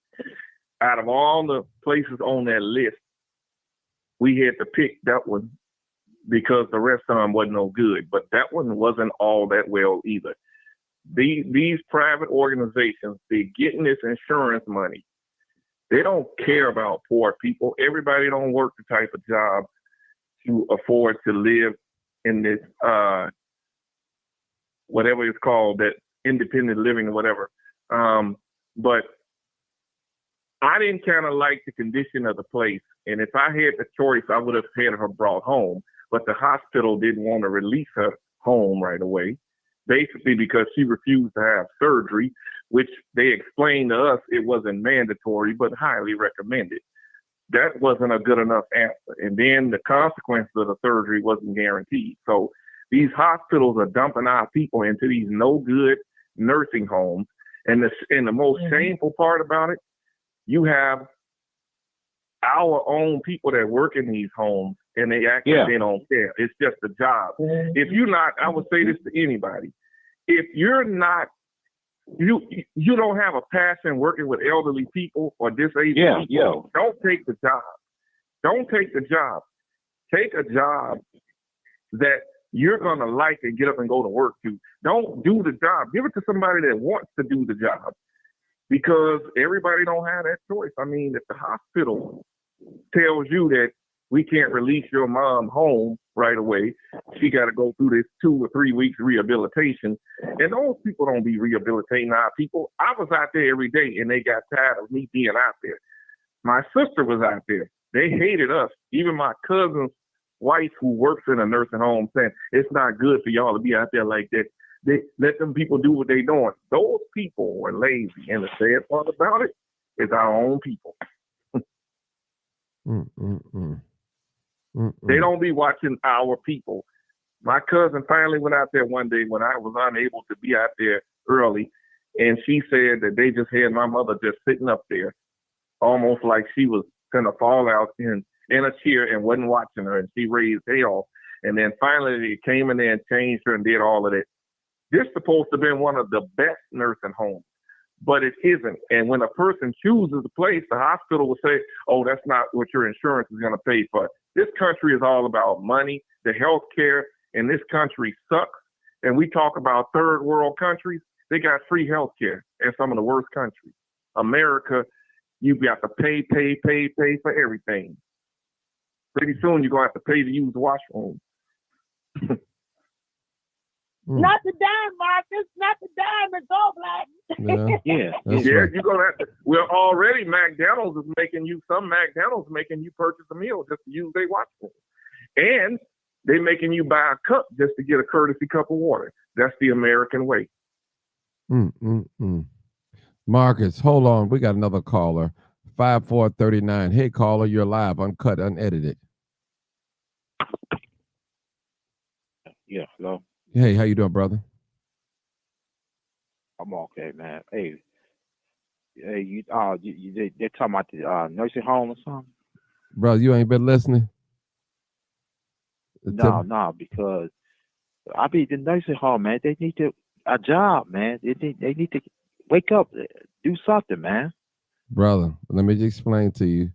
Out of all the places on that list, we had to pick that one because the rest of them wasn't no good. But that one wasn't all that well either. These private organizations, they're getting this insurance money. They don't care about poor people. Everybody don't work the type of job to afford to live in this, whatever it's called, that independent living or whatever. But I didn't kind of like the condition of the place. And if I had the choice, I would have had her brought home. But the hospital didn't want to release her home right away, basically because she refused to have surgery, which they explained to us it wasn't mandatory, but highly recommended. That wasn't a good enough answer. And then the consequences of the surgery wasn't guaranteed. So these hospitals are dumping our people into these no good nursing homes. And the most shameful part about it, you have our own people that work in these homes and they actually they don't care. It's just a job. If you're not, I would say this to anybody. if you're not, you don't have a passion working with elderly people or disabled people, don't take the job. Don't take the job. Take a job that you're going to like and get up and go to work to. Don't do the job. Give it to somebody that wants to do the job, because everybody don't have that choice. I mean, if the hospital tells you that we can't release your mom home right away, she got to go through this 2 or 3 weeks rehabilitation, and those people don't be rehabilitating our people. I was out there every day, and they got tired of me being out there. My sister was out there. They hated us. Even my cousin's wife, who works in a nursing home, saying it's not good for y'all to be out there like that. They let them people do what they doing. Those people were lazy, and the sad part about it is our own people. They don't be watching our people. My cousin finally went out there one day when I was unable to be out there early, and she said that they just had my mother just sitting up there, almost like she was gonna fall out in a chair and wasn't watching her, and she raised hell. And then finally they came in there and changed her and did all of that. This is supposed to have been one of the best nursing homes, but it isn't. And when a person chooses a place, the hospital will say, oh, that's not what your insurance is going to pay for. This country is all about money. The health care in this country sucks. And we talk about third world countries. They got free health care in some of the worst countries. America, you've got to pay for everything. Pretty soon you're going to have to pay to use the washroom. Not the dime, Marcus. Not the dime. It's all black. Yeah. Right. You're gonna have to. Well, already McDonald's is making you purchase a meal just to use their washroom, and they making you buy a cup just to get a courtesy cup of water. That's the American way. Marcus, hold on. We got another caller. 5439. Hey, caller, you're live, uncut, unedited. Yeah, hello. Hey, how you doing, brother? I'm okay, man. Hey, you they're talking about the nursing home or something? Brother, you ain't been listening? No, because I be the nursing home, man. They need a job, man. They need to wake up, do something, man. Brother, let me just explain to you.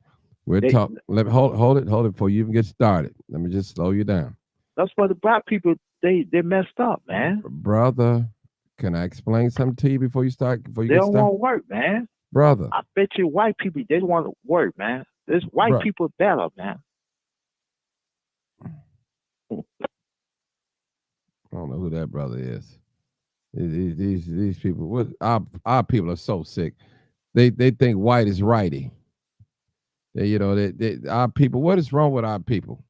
Let me hold it before you even get started. Let me just slow you down. That's why the black people they messed up, man. Brother, can I explain something to you before you start? They don't want to work, man. Brother, I bet you white people they don't want to work, man. There's white people better, man. I don't know who that brother is. These people, our people are so sick. They think white is righty. Our people. What is wrong with our people?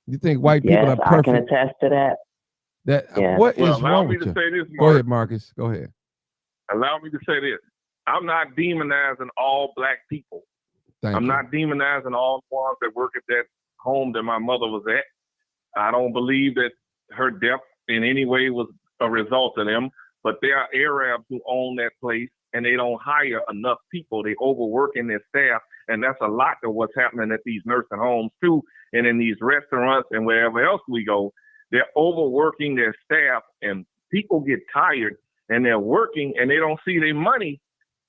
You think white people are perfect? I can attest to that. What is wrong with you? Say this, Go ahead, Marcus. Go ahead. Allow me to say this. I'm not demonizing all black people. I'm not demonizing all the ones that work at that home that my mother was at. I don't believe that her death in any way was a result of them, but there are Arabs who own that place, and they don't hire enough people. They overworking their staff, and that's a lot of what's happening at these nursing homes too, and in these restaurants and wherever else we go. They're overworking their staff, and people get tired, and they're working, and they don't see their money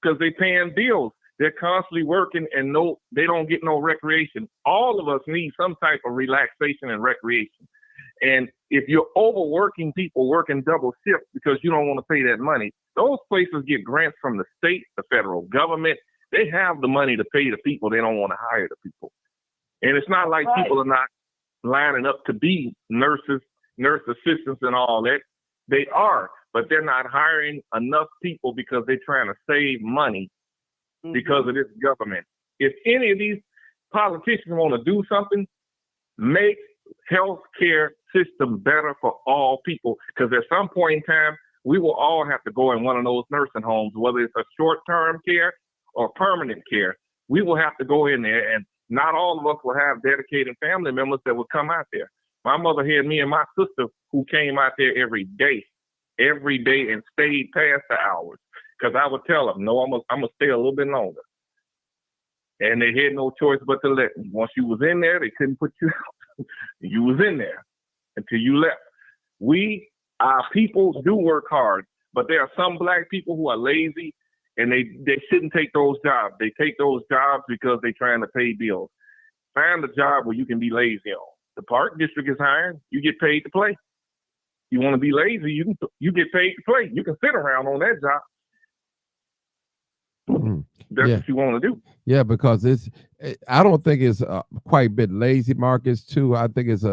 because they're paying bills. They're constantly working, and they don't get no recreation. All of us need some type of relaxation and recreation. And if you're overworking people working double shift because you don't want to pay that money, those places get grants from the state, the federal government. They have the money to pay the people. They don't want to hire the people. And it's not like people are not lining up to be nurses, nurse assistants and all that. They are, but they're not hiring enough people because they're trying to save money because of this government. If any of these politicians want to do something, make health care system better for all people, because at some point in time, we will all have to go in one of those nursing homes, whether it's a short-term care or permanent care. We will have to go in there, and not all of us will have dedicated family members that will come out there. My mother had me and my sister who came out there every day and stayed past the hours, because I would tell them, no, I'm going to stay a little bit longer. And they had no choice but to let me. Once you was in there, they couldn't put you out. You was in there until you left. We Our people do work hard, but there are some black people who are lazy, and they shouldn't take those jobs. They take those jobs because they're trying to pay bills. Find a job where you can be lazy on. The park district is hiring. You get paid to play. You want to be lazy, you get paid to play. You can sit around on that job. That's what you want to do. Yeah, because I don't think it's quite a bit lazy, Marcus, too. I think it's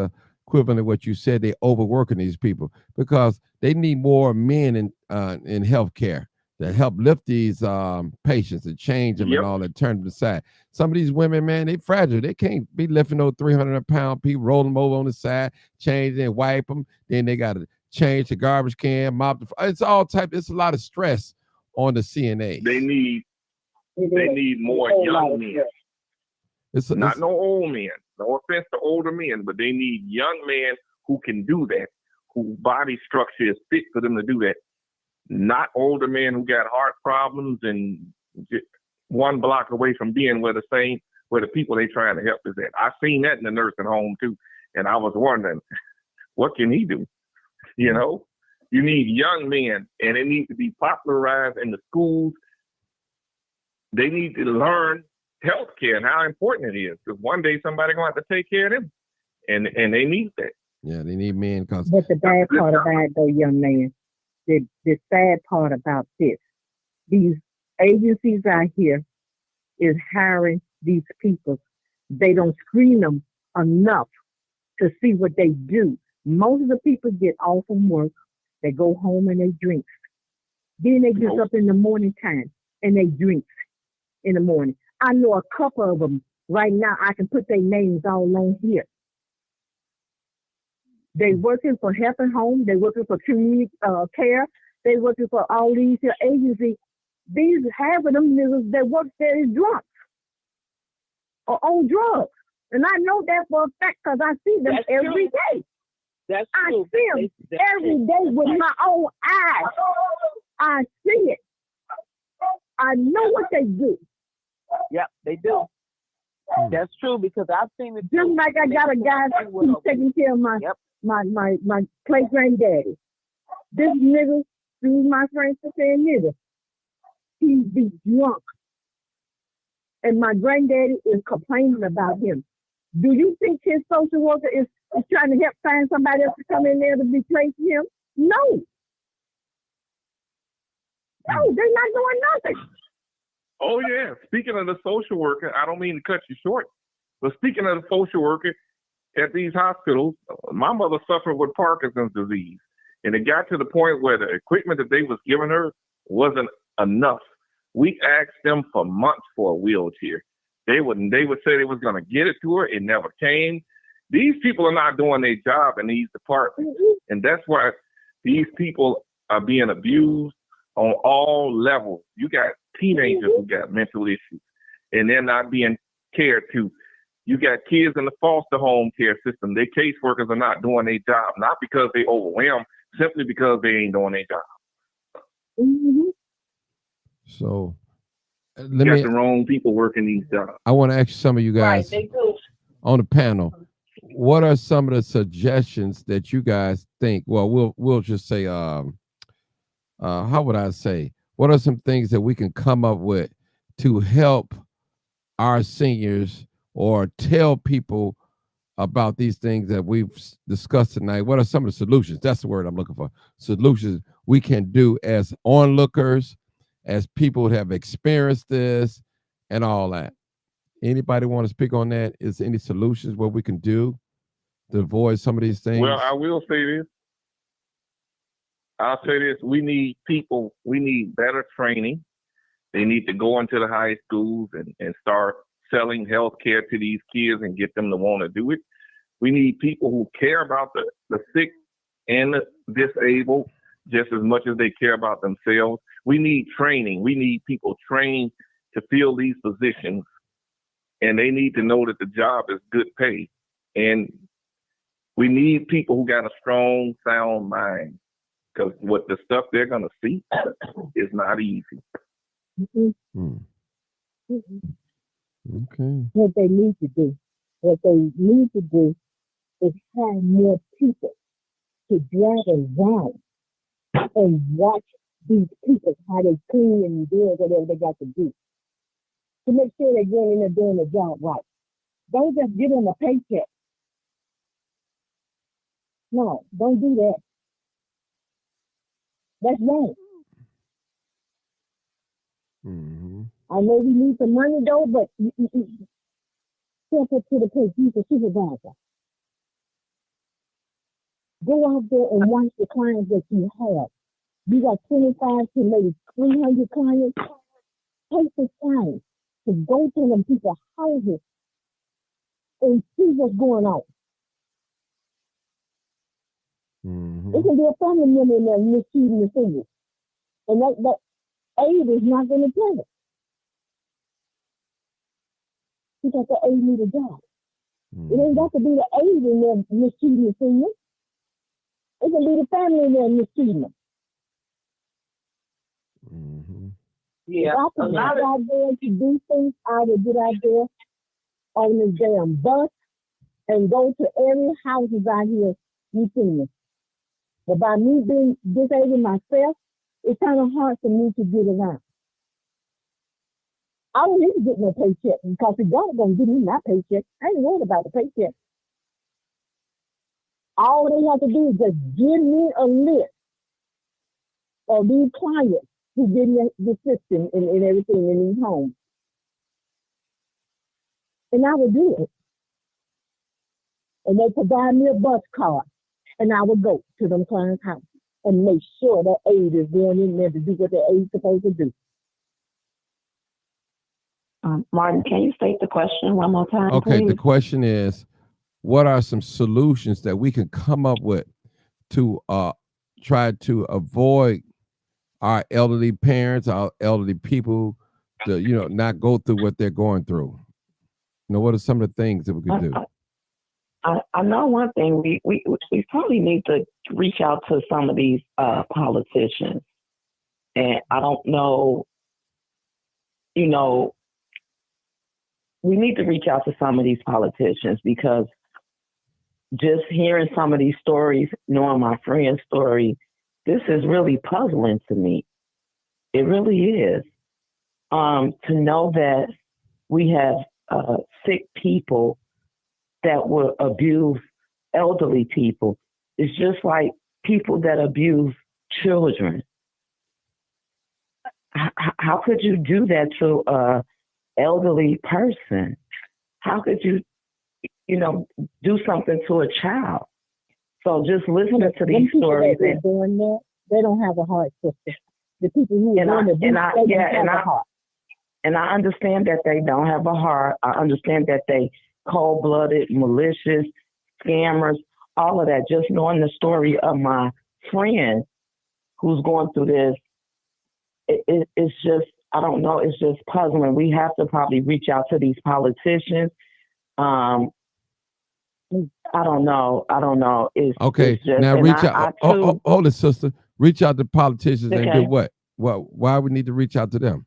equivalent of what you said. They're overworking these people because they need more men in healthcare to help lift these patients and change them and all that, turn them aside. Some of these women, man, they fragile. They can't be lifting those 300-pound people, roll them over on the side, change and wipe them. Then they got to change the garbage can, mop the. It's all type. It's a lot of stress on the CNA. They need more young men. It's no old men. No offense to older men, but they need young men who can do that, whose body structure is fit for them to do that. Not older men who got heart problems and just one block away from being where the people they trying to help is at. I've seen that in the nursing home too, and I was wondering, what can he do? You know, you need young men, and it needs to be popularized in the schools. They need to learn healthcare and how important it is, because one day somebody gonna have to take care of them, and they need that. Yeah, they need men. But the bad part about it, though, young man, the sad part about this, these agencies out here is hiring these people. They don't screen them enough to see what they do. Most of the people get off from work, they go home and they drink. Then they get up in the morning time and they drink in the morning. I know a couple of them right now. I can put their names all on here. They working for Helping Home. They working for community care. They working for all these agencies. These half of them niggas that work there is drunk or on drugs, and I know that for a fact because I see them every day. That's I true. see them every day with my own eyes. I see it. I know what they do. Yep, they do. That's true because I've seen it. Just like I got a guy who's taking care of my play granddaddy. This nigga, excuse my friends for saying nigga, he be drunk. And my granddaddy is complaining about him. Do you think his social worker is trying to help find somebody else to come in there to replace him? No. No, they're not doing nothing. Oh, yeah. Speaking of the social worker, I don't mean to cut you short, but speaking of the social worker at these hospitals, my mother suffered with Parkinson's disease, and it got to the point where the equipment that they was giving her wasn't enough. We asked them for months for a wheelchair. They would say they was going to get it to her. It never came. These people are not doing their job in these departments, and that's why these people are being abused on all levels. You got teenagers who got mental issues, and they're not being cared to. You got kids in the foster home care system. Their caseworkers are not doing their job, not because they overwhelmed, simply because they ain't doing their job. Mm-hmm. So, the wrong people working these jobs. I want to ask some of you guys on the panel, what are some of the suggestions that you guys think? Well, we'll just say, how would I say? What are some things that we can come up with to help our seniors or tell people about these things that we've discussed tonight? What are some of the solutions? That's the word I'm looking for. Solutions we can do as onlookers, as people who have experienced this and all that. Anybody want to speak on that? Is there any solutions what we can do to avoid some of these things? Well, I will say this. I'll say this. We need better training. They need to go into the high schools and start selling health care to these kids and get them to want to do it. We need people who care about the sick and the disabled just as much as they care about themselves. We need training. We need people trained to fill these positions, and they need to know that the job is good pay. And we need people who got a strong, sound mind, because what the stuff they're going to see is not easy. Mm-hmm. Mm-hmm. Okay. What they need to do is hire more people to drag around and watch these people how they clean and do whatever they got to do to make sure they're going in there doing the job right. Don't just give them a paycheck. No, don't do that. That's wrong. Mm-hmm. I know we need some money though, but step up to the plate. Use the supervisor. Go out there and watch the clients that you have. You got 25 to maybe 300 clients. Take the time to go to them people's houses and see what's going on. Mm-hmm. It can be a family member in there mistreating the senior. And that aide is not going to tell it. Because the aide need a job. It ain't got to be the aide in there mistreating the senior. It can be the family in there mistreating them. Mm-hmm. Yeah, If I could get out there to do things, I would get out there on this damn bus and go to every houses out here you seniors. But by me being disabled myself, it's kind of hard for me to get around. I don't need to get no paycheck because if God gonna give me my paycheck, I ain't worried about the paycheck. All they have to do is just give me a list of these clients who get me the system and everything in these homes. And I would do it. And they provide me a bus card. And I would go to them clients' house and make sure that aide is going in there to do what the aide is supposed to do. Martin, can you state the question one more time, Okay, please? the question is, what are some solutions that we can come up with to try to avoid our elderly parents, our elderly people, to not go through what they're going through? What are some of the things that we could do? I know one thing. We probably need to reach out to some of these politicians, and I don't know. We need to reach out to some of these politicians because just hearing some of these stories, knowing my friend's story, this is really puzzling to me. It really is. To know that we have sick people that will abuse elderly people. It's just like people that abuse children. How could you do that to a elderly person? How could you, do something to a child? So just listening to these stories. That doing that, they don't have a heart, sister. The people who are doing it, they don't have a heart. And I understand that they don't have a heart. I understand that they cold-blooded, malicious, scammers, all of that. Just knowing the story of my friend who's going through this, it's just, I don't know, it's just puzzling. We have to probably reach out to these politicians. I don't know. Okay, now reach out. Hold it, sister. Reach out to politicians and do what? Why we need to reach out to them?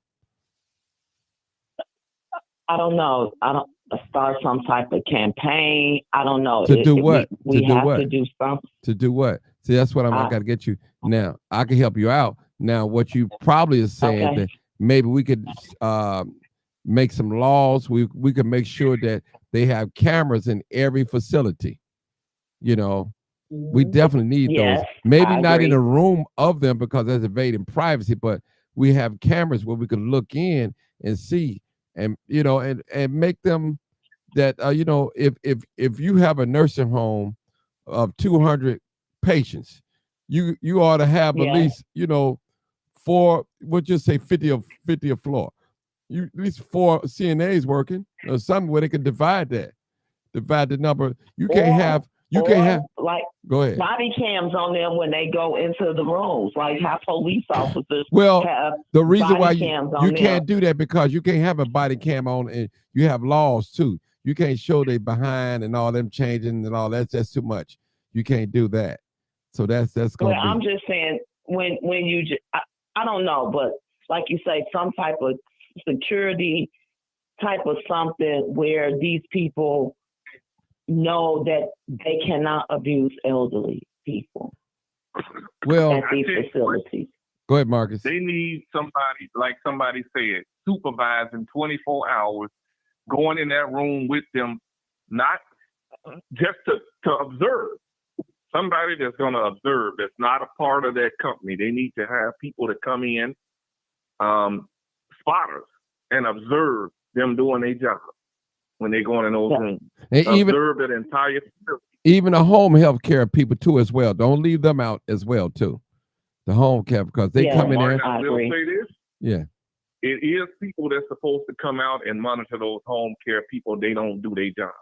I don't know. I don't start some type of campaign. I don't know. To do what? We have to do something. To do what? See, that's what I got to get you. Now, I can help you out. Now, what you probably is saying that maybe we could make some laws. We can make sure that they have cameras in every facility. We definitely need those. Maybe not in a room of them because that's invading privacy, but we have cameras where we can look in and see. And and make them that if you have a nursing home of 200 patients, you ought to have at least 4, we'll just say 50 a floor. You at least 4 CNAs working or something where they can divide the number. You can't have like go ahead. Body cams on them when they go into the rooms, like how police officers have the reason why you can't do that because you can't have a body cam on and you have laws too. You can't show they behind and all them changing and all that's too much. You can't do that. So that's going to be. I'm just saying when you I don't know, but like you say, some type of security type of something where these people know that they cannot abuse elderly people Well, at these I tell you what, facilities. go ahead, Marcus. they need somebody, like somebody said, supervising 24 hours, going in that room with them, not just to observe. Somebody that's going to observe, that's not a part of that company. They need to have people to come in, spotters, and observe them doing their job when they go in those Yeah. rooms. And Observe that entire facility. even the home health care people too as well. Don't leave them out as well too. The home care, because they Yeah. come in Martin, there. I I will agree. say this. Yeah. It is people that's supposed to come out and monitor those home care people. They don't do their job.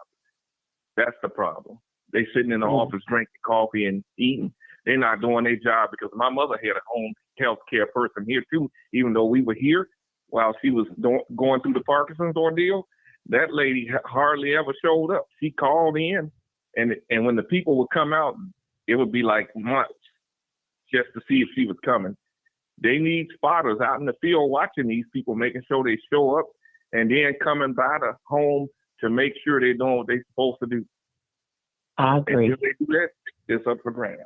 That's the problem. They sitting in the office drinking coffee and eating. They're not doing their job, because my mother had a home health care person here too, even though we were here while she was going through the Parkinson's ordeal. That lady hardly ever showed up. She called in, and when the people would come out, it would be like months just to see if she was coming. They need spotters out in the field watching these people, making sure they show up, and then coming by the home to make sure they're doing what they're supposed to do. I And agree. if they do that, it's up for grabs.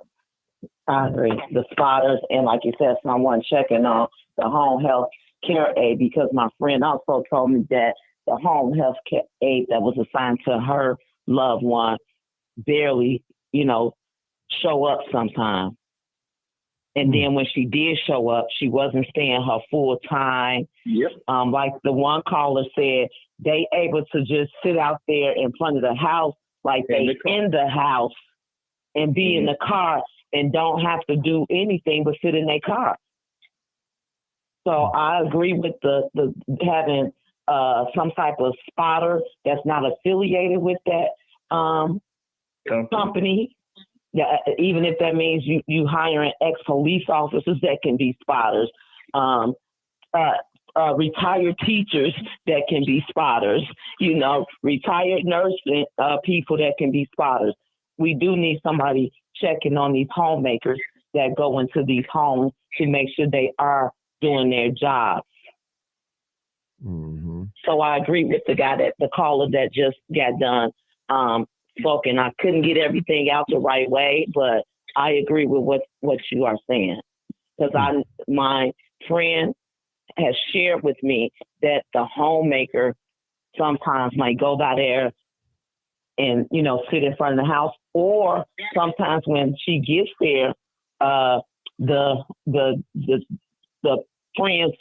I agree. The spotters, and like you said, someone checking on the home health care aide, because my friend also told me that the home health care aide that was assigned to her loved one barely, show up sometimes. And then when she did show up, she wasn't staying her full time. Yep. Like the one caller said, they able to just sit out there in front of the house like In they the car. in the house and be in the car and don't have to do anything but sit in their car. So I agree with the having some type of spotter that's not affiliated with that company. Yeah, even if that means you hiring ex-police officers that can be spotters, retired teachers that can be spotters, retired nursing people that can be spotters. We do need somebody checking on these homemakers that go into these homes to make sure they are doing their job. Mm-hmm. So I agree with the caller that just got done spoken. I couldn't get everything out the right way, but I agree with what you are saying, because my friend has shared with me that the homemaker sometimes might go by there and sit in front of the house, or sometimes when she gets there, the friend's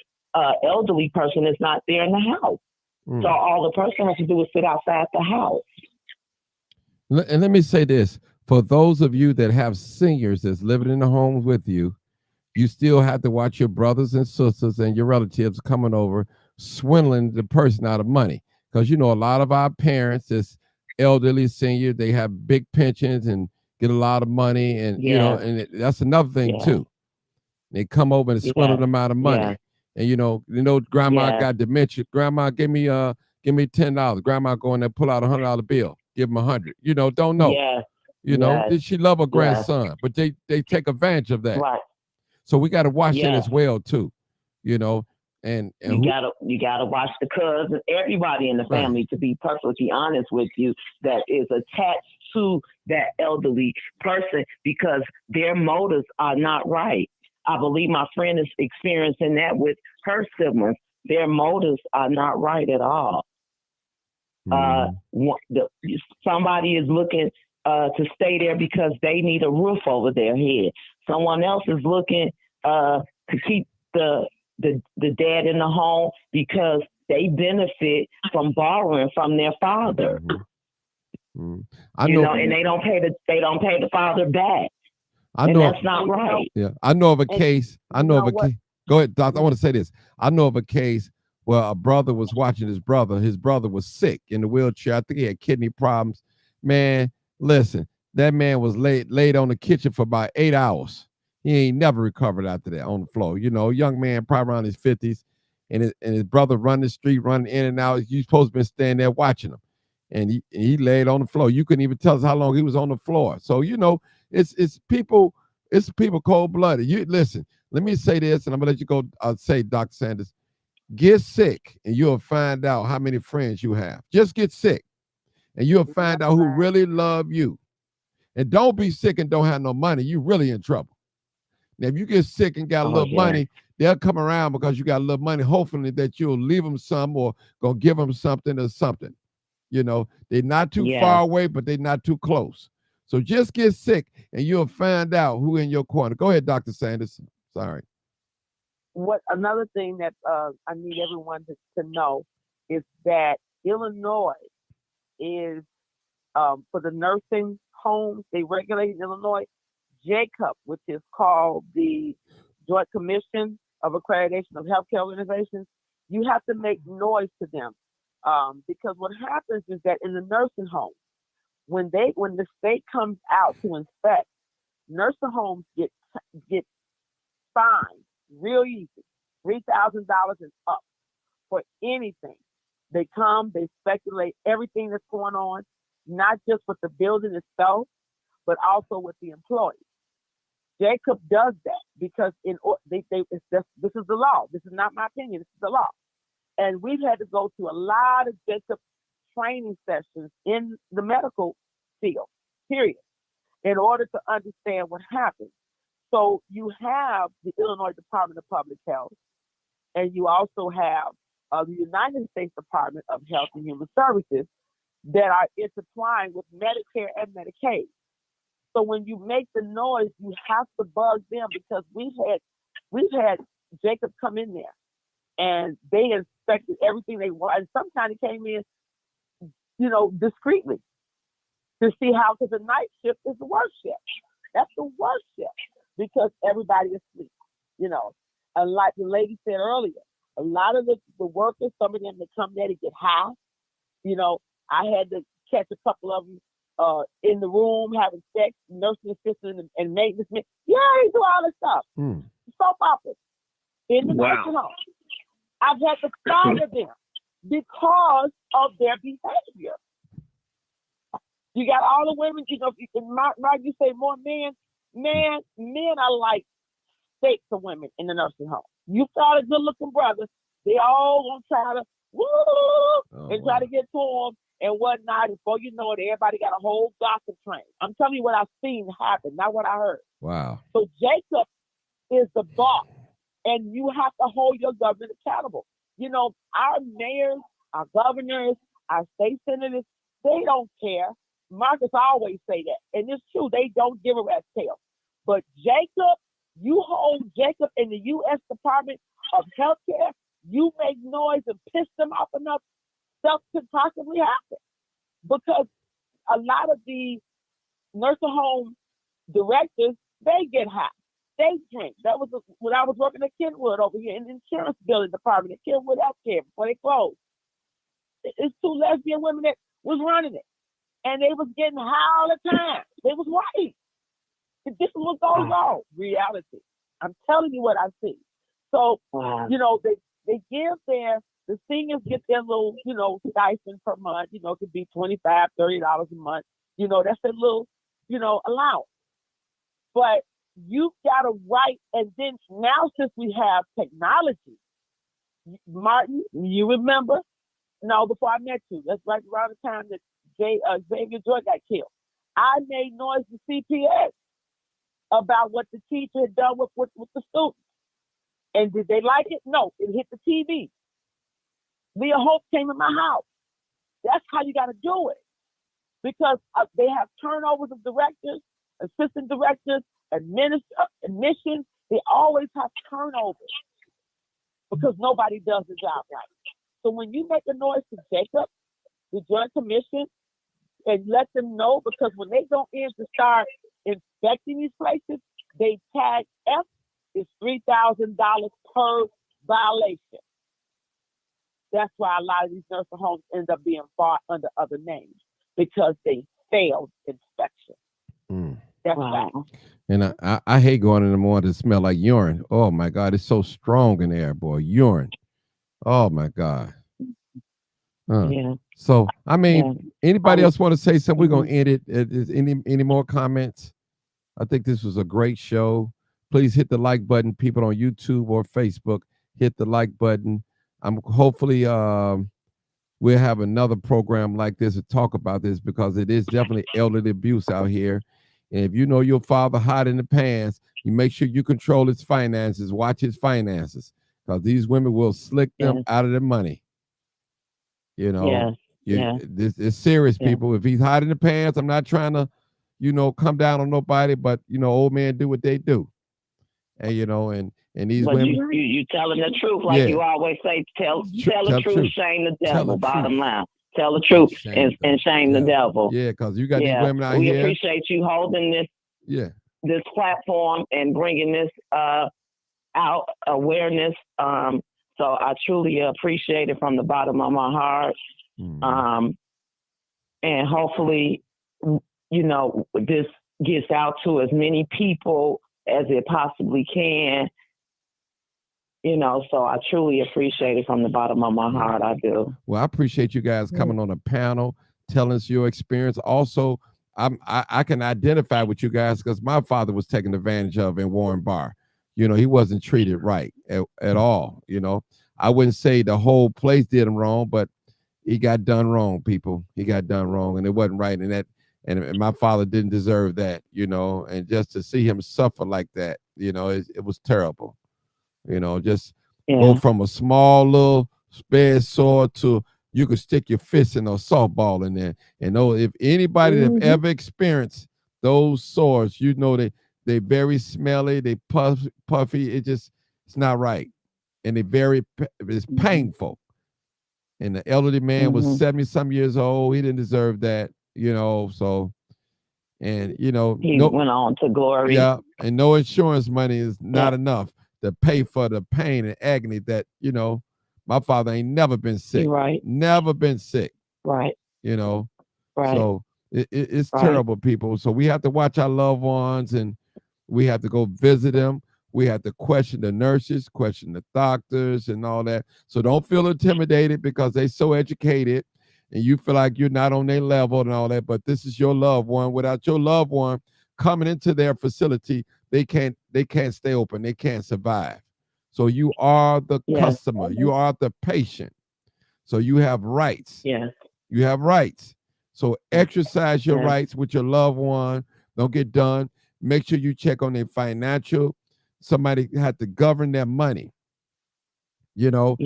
elderly person is not there in the house. So all the person has to do is sit outside the house. And let me say this, for those of you that have seniors that's living in the homes with you, you still have to watch your brothers and sisters and your relatives coming over, swindling the person out of money. Because, a lot of our parents is elderly seniors, they have big pensions and get a lot of money. And, and that's another thing too. They come over and swindle them out of money. Yeah. And, grandma got dementia. Grandma, give me $10. Grandma go in there, pull out $100 bill. Give them 100. Don't know. Yeah. Did she love her grandson? But they take advantage of that. Right. So we got to watch that as well too. And you gotta watch the cousins, everybody in the family, to be perfectly honest with you, that is attached to that elderly person, because their motives are not right. I believe my friend is experiencing that with her siblings. Their motives are not right at all. Somebody is looking to stay there because they need a roof over their head. Someone else is looking to keep the dad in the home because they benefit from borrowing from their father. I know, and they don't pay the father back. That's not right. Yeah, I know of a case. Go ahead, Doc. I want to say this. I know of a case where a brother was watching his brother. His brother was sick in the wheelchair. I think he had kidney problems. Man, listen, that man was laid on the kitchen for about 8 hours. He ain't never recovered after that on the floor. Young man, probably around his 50s, and his brother running the street, running in and out. You supposed to be standing there watching him, and he laid on the floor. You couldn't even tell us how long he was on the floor. So it's people cold blooded. You listen. Let me say this, and I'm gonna let you go. I'll say, Dr. Sanders, get sick, and you'll find out how many friends you have. Just get sick, and you'll find out who really love you. And don't be sick and don't have no money. You really in trouble. Now, if you get sick and got a little money, they'll come around because you got a little money, hopefully that you'll leave them some or go give them something or something. You know, they're not too far away, but they're not too close. So just get sick and you'll find out who in your corner. Go ahead, Dr. Sanders. Sorry. What another thing that I need everyone to know is that Illinois is for the nursing homes, they regulate in Illinois, JACOB, which is called the Joint Commission of Accreditation of Healthcare Organizations. You have to make noise to them because what happens is that in the nursing home, when the state comes out to inspect, nursing homes get fined real easy, $3,000 and up for anything. They come, they speculate everything that's going on, not just with the building itself, but also with the employees. JACOB does that because this is the law. This is not my opinion. This is the law. And we've had to go to a lot of JACOB training sessions in the medical field, period, in order to understand what happens. So you have the Illinois Department of Public Health, and you also have the United States Department of Health and Human Services that are intertwined with Medicare and Medicaid. So when you make the noise, you have to bug them because we've had JACOB come in there and they inspected everything they want. And sometimes they came in, discreetly to see how, because the night shift is the worst shift. That's the worst shift because everybody is asleep, And like the lady said earlier, a lot of the workers, some of them that come there to get high, I had to catch a couple of them in the room having sex, nursing assistant and maintenance. Yeah, they do all this stuff. Soap operas in the nursing home. I've had to fire them because of their behavior. You got all the women, you say more men. Men are like steaks of women in the nursing home. You got a good-looking brother, they all gonna try to try to get to them and whatnot. Before you know it, everybody got a whole gossip train. I'm telling you what I've seen happen, not what I heard. Wow. So JACOB is the boss, and you have to hold your government accountable. Our mayors, our governors, our state senators, they don't care. Marcus always say that, and it's true. They don't give a rat's tail. But JACOB, you hold JACOB in the U.S. Department of Healthcare, you make noise and piss them off enough, stuff could possibly happen. Because a lot of the nursing home directors, they get high. They drink. That was when I was working at Kenwood over here in the insurance building department at Kenwood Healthcare before they closed. It's two lesbian women that was running it. And they was getting high all the time. They was white. This is what goes on. Reality. I'm telling you what I see. So, they give the seniors get their little, stipend per month. It could be $25, $30 a month. That's a little, allowance. But you got to write, and then now since we have technology, Martin, you remember? No, before I met you, that's right around the time that Xavier Joy got killed. I made noise to CPS about what the teacher had done with the students. And did they like it? No, it hit the TV. Leah Hope came in my house. That's how you got to do it. Because they have turnovers of directors, assistant directors, admissions. They always have turnovers because nobody does the job right. So when you make a noise to JACOB, the Joint Commission, and let them know, because when they go in to start inspecting these places, they tag F is $3,000 per violation. That's why a lot of these nursing homes end up being fought under other names because they failed inspection. That's right. And I hate going in the morning to smell like urine. Oh my God, it's so strong in there, boy. Urine. Oh my God. Yeah. So I mean, anybody else want to say something? We're gonna end it. Is any more comments? I think this was a great show. Please hit the like button, people on YouTube or Facebook. Hit the like button. I'm hopefully we'll have another program like this to talk about this because it is definitely elderly abuse out here. And if you know your father hot in the pants, you make sure you control his finances, watch his finances, because these women will slick them Yes. out of their money. You know, Yes. this is serious, Yeah. people. If he's hot in the pants, I'm not trying to, come down on nobody, but old men do what they do. And these But women, you telling the truth, like Yeah. you always say. Tell Tell the the truth, truth. shame the Tell devil. the Bottom truth. line, tell the truth Shame and shame the Yeah. devil. Yeah, because you got these Yeah, women out we here. appreciate you holding Yeah. this platform and bringing this out awareness. So I truly appreciate it from the bottom of my heart. Mhm. And hopefully, this gets out to as many people as it possibly can. So I truly appreciate it from the bottom of my heart. I do. Well, I appreciate you guys coming on the panel, telling us your experience. Also, I can identify with you guys because my father was taken advantage of in Warren Barr. He wasn't treated right at all. I wouldn't say the whole place did him wrong, but he got done wrong, people. He got done wrong, and it wasn't right. And my father didn't deserve that, and just to see him suffer like that, it was terrible. Just go from a small little bed sore to you could stick your fist in a softball in there. And if anybody that have ever experienced those sores, they very smelly, they puffy. It's not right, and it's painful. And the elderly man was 70-some years old. He didn't deserve that, So, and he went on to glory. Yeah, and no insurance money is not enough to pay for the pain and agony that my father ain't never been sick. Right. Never been sick. Right. Right. So it's terrible, people. So we have to watch our loved ones, and we have to go visit them. We have to question the nurses, question the doctors, and all that. So don't feel intimidated because they're so educated, and you feel like you're not on their level and all that. But this is your loved one. Without your loved one coming into their facility, they can't stay open. They can't survive. So you are the customer. You are the patient. So you have rights. Yes. You have rights. So exercise your rights with your loved one. Don't get done. Make sure you check on their financial. Somebody had to govern their money. Even though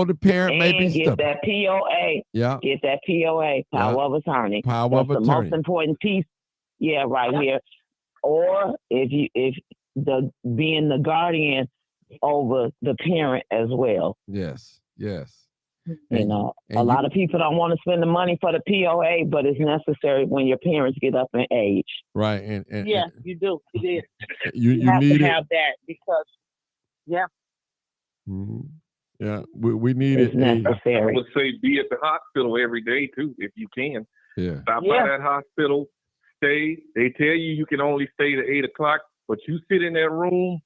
the parent may be get that POA. Yeah. Get that POA, power of attorney. Power That's of the attorney. most important piece. Yeah, right here. Or if being the guardian over the parent as well. Yes. A lot of people don't want to spend the money for the POA, but it's necessary when your parents get up in age. Right. And yeah, you do. It is. You have need to it. have that because, yeah. Mm-hmm. Yeah, we need It's it. necessary. I would say be at the hospital every day too, if you can. Yeah. Stop by that hospital. Stay. They tell you can only stay to 8 o'clock, but you sit in that room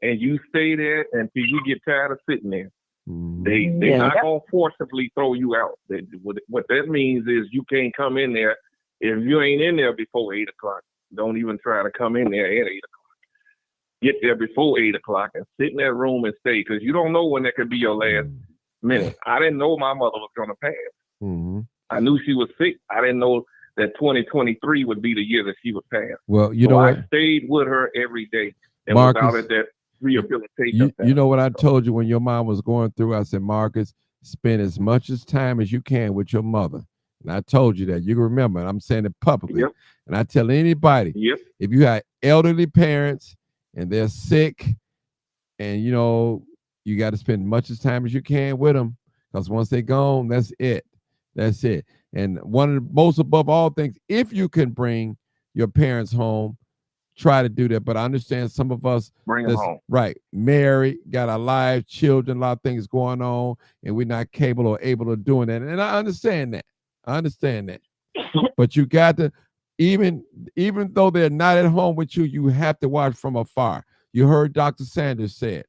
and you stay there until you get tired of sitting there. Mm-hmm. They're not gonna forcibly throw you out. What that means is you can't come in there if you ain't in there before 8 o'clock. Don't even try to come in there at 8 o'clock. Get there before 8 o'clock and sit in that room and stay, because you don't know when that could be your last minute. I didn't know my mother was gonna pass. Mm-hmm. I knew she was sick. I didn't know that 2023 would be the year that she would pass. Well, I stayed with her every day and Marcus, was out at that rehabilitation. You know what I told you when your mom was going through? I said, Marcus, spend as much time as you can with your mother. And I told you that. You can remember, and I'm saying it publicly. Yep. And I tell anybody, if you have elderly parents and they're sick, and you got to spend much time as you can with them, because once they're gone, that's it. That's it. And one of the most above all things, if you can bring your parents home, try to do that. But I understand some of us bring them home. Right. Married, got our lives, children, a lot of things going on, and we're not capable or able of doing that. And I understand that. But you got to, even though they're not at home with you, you have to watch from afar. You heard Dr. Sanders said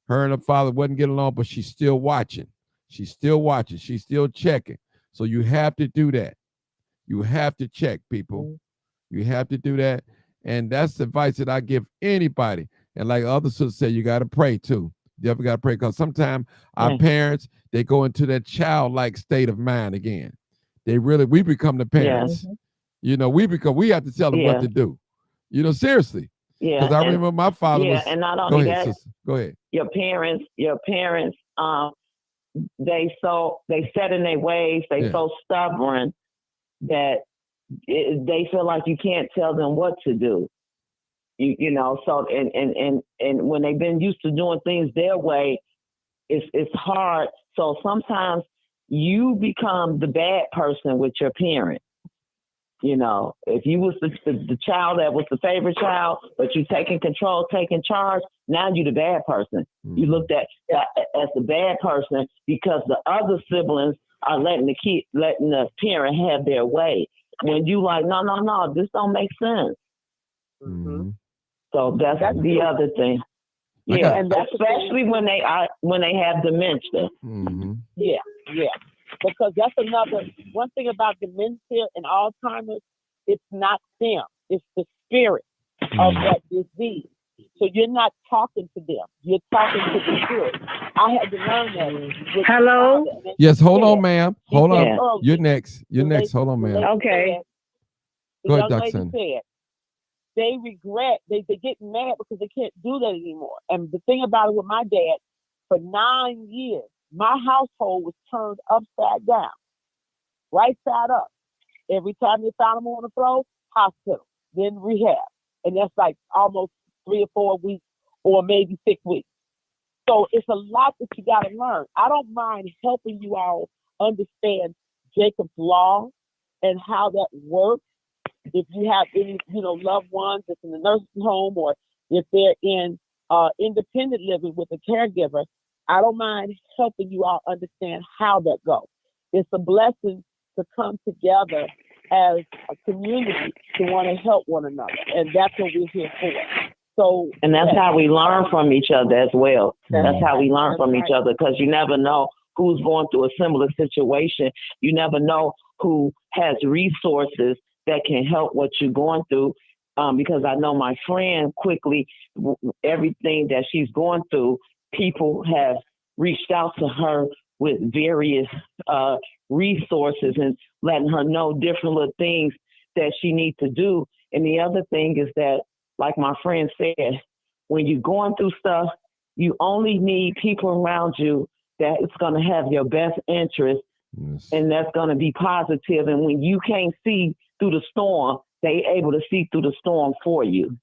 her and her father wasn't getting along, but she's still watching. She's still checking. So you have to do that. You have to check, people. You have to do that. And that's the advice that I give anybody. And like other sisters say, you got to pray too. You definitely got to pray, because sometimes our parents, they go into that childlike state of mind again. We become the parents. We have to tell them what to do. You know, seriously. Yeah. Because I and- remember my father yeah, was. and not Go only ahead, that, sister. Go ahead. your parents, they set in their ways. They Yeah. so stubborn that they feel like you can't tell them what to do. You know, so and when they've been used to doing things their way, it's hard. So sometimes you become the bad person with your parent. You know, if you was the child that was the favorite child, but you taking control, taking charge, now you the bad person. You looked at as the bad person because the other siblings are letting the parent have their way. When you like, no, this don't make sense. Mm-hmm. So that's the other thing. I Yeah, got- and especially when they have dementia. Mm-hmm. Yeah. Because that's one thing about dementia and Alzheimer's, it's not them. It's the spirit of that disease. So you're not talking to them. You're talking to the spirit. I had to learn that. with Hello? my father. And Yes, he hold on, said- ma'am. he Hold said on. earlier, You're next. You're the next. lady- Hold on, the ma'am. lady Okay. said- The Go ahead, young Dr. lady Sandy. said they regret, they get mad because they can't do that anymore. And the thing about it with my dad, for 9 years, my household was turned upside down, right side up. Every time they found him on the floor, hospital, then rehab. And that's like almost 3 or 4 weeks or maybe 6 weeks. So it's a lot that you got to learn. I don't mind helping you all understand Jacob's Law and how that works. If you have any, loved ones that's in the nursing home or if they're in independent living with a caregiver, I don't mind helping you all understand how that goes. It's a blessing to come together as a community to want to help one another, and that's what we're here for. So, And that's how we learn from each other as well. That's how we learn That's from right. each other because you never know who's going through a similar situation. You never know who has resources that can help what you're going through. Because I know my friend quickly, everything that she's going through, people have reached out to her with various resources and letting her know different little things that she needs to do. And the other thing is that, like my friend said, when you're going through stuff, you only need people around you that is going to have your best interest Yes. and that's going to be positive. And when you can't see through the storm, they able to see through the storm for you.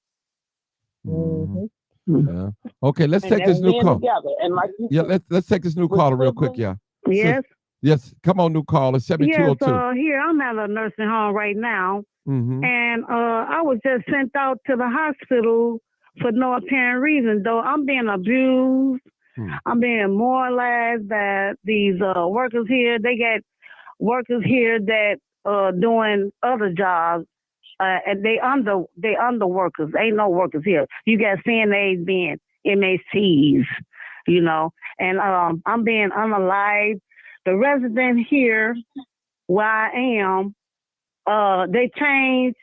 Mhm. Yeah. Okay, let's and take this that's new being call. together. And like you Yeah, said, let's take this new with caller real quick. siblings- Yeah. Yes. Yes. Come on, new caller. Yes. 7202. Here I'm at a nursing home right now, Mm-hmm. and I was just sent out to the hospital for no apparent reason. Though I'm being abused, I'm being moralized by these workers here. They got workers here that doing other jobs, and they under workers. Ain't no workers here. You got CNAs being MACs, and I'm being unalived. The resident here where I am, they change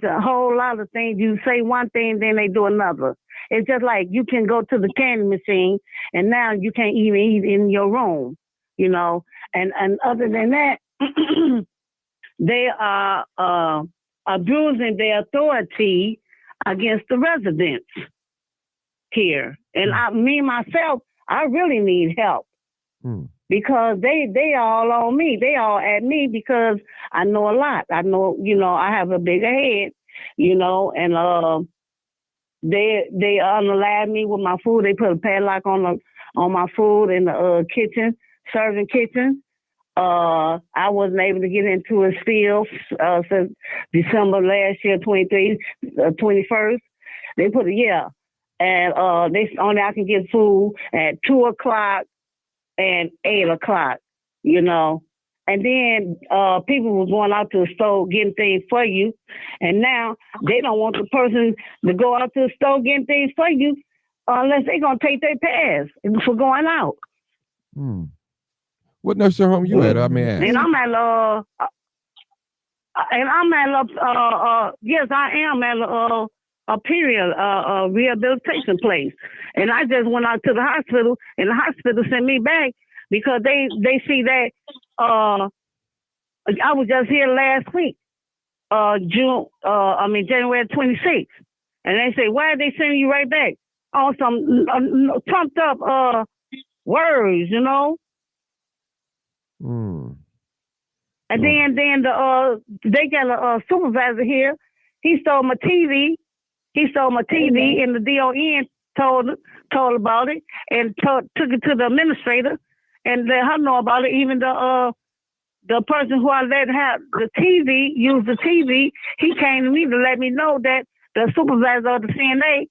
a whole lot of things. You say one thing, then they do another. It's just like you can go to the candy machine and now you can't even eat in your room, and other than that, they are abusing their authority against the residents here. And me myself, I really need help. Because they all on me. They all at me because I know a lot. I know, I have a bigger head, and they unalive me with my food. They put a padlock on my food in the kitchen, serving kitchen. I wasn't able to get into a field since December last year, 21st. They put and they only I can get food at 2:00 and 8:00, And then people was going out to the store getting things for you. And now they don't want the person to go out to the store getting things for you unless they're going to take their pass for going out. What nursing home you at? I may ask. And I'm at yes, I am at a period rehabilitation place. And I just went out to the hospital, and the hospital sent me back because they see that I was just here last week. January 26th. And they say, why are they sending you right back on some trumped up words, you know? Mm. And then they got a supervisor here. He stole my TV. He stole my TV, and the DON told about it and took it to the administrator and let her know about it. Even the person who I let have the TV, use the TV, he came to me to let me know that the supervisor of the CNA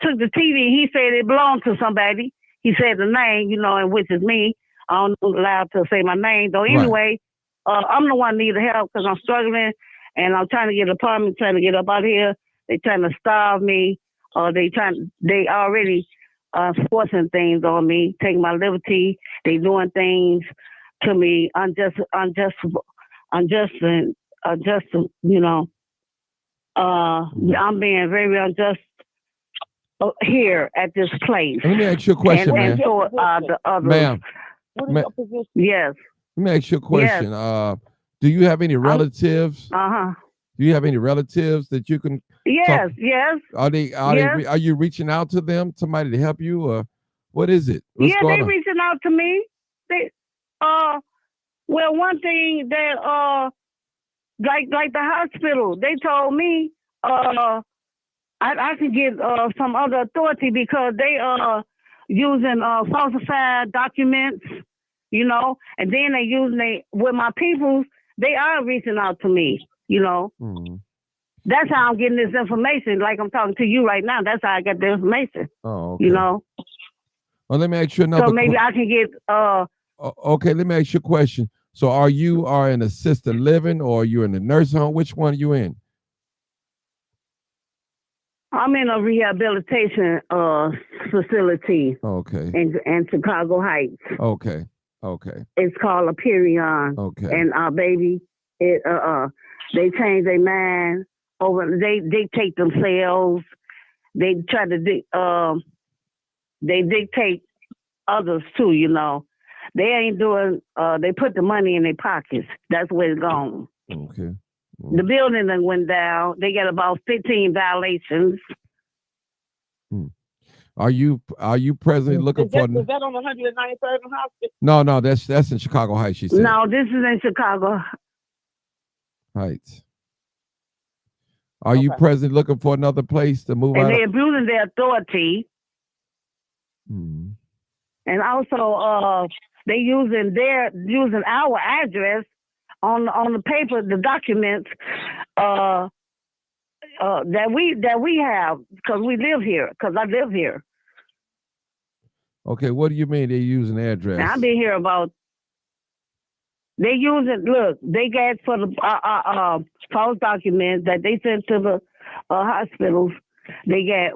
took the TV. He said it belonged to somebody. He said the name, you know, and which is me. I'm not allowed to say my name, though. Anyway, I'm the one needing help because I'm struggling and I'm trying to get an apartment, trying to get up out here. They trying to starve me. They already forcing things on me, taking my liberty. They doing things to me unjust, you know. I'm being very unjust here at this place. Let me ask you a question, and man. so, the others. Ma'am. What is your position? Yes. Let me ask you a question. Do you have any relatives? Do you have any relatives that you can? Yes, yes. Are you reaching out to them, somebody to help you, or what is it? What's going they on? reaching out to me. They, well, one thing that, like the hospital, they told me, I could get some other authority because they using falsified documents, you know, and then they using with my people. They are reaching out to me, you know. Mm-hmm. That's how I'm getting this information. Like I'm talking to you right now. That's how I get the information. Oh, okay. You know. Well, let me ask you another. So maybe I can get. Okay, let me ask you a question. So, are you in assisted living or are you in a nursing home? Which one are you in? I'm in a rehabilitation facility. Okay. In Chicago Heights. Okay. Okay. It's called Aperion. Okay. And baby, they change their mind over. They dictate themselves. They try to they dictate others too. You know, they ain't doing. They put the money in their pockets. That's where it's gone. Okay. The building that went down. They got about 15 violations. Are you presently looking for? Is that on 193rd and Hospital? No, that's in Chicago Heights. She said. No, this is in Chicago Heights. Are you presently looking for another place to move out? And they're abusing their authority. Hmm. And also, they using our address on the paper, the documents that we have because we live here. Because I live here. Okay, what do you mean they're using the address? Now, I've been here about. They using they got for the false documents that they sent to the hospitals. They got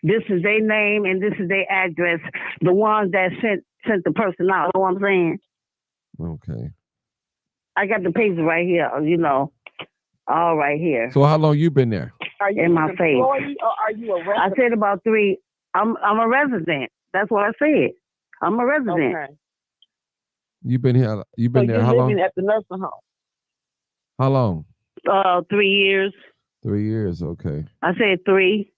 this is their name and this is their address. The ones that sent the person out. You know what I'm saying? Okay. I got the paper right here. You know, all right here. So how long you been there? Are you in my an face? employee or are you a resident? I said about 3. I'm a resident. That's what I said. I'm a resident. Okay. You've been here. You've been there. You're How living long? at the nursing home. How long? 3 years. 3 years. Okay. I said 3.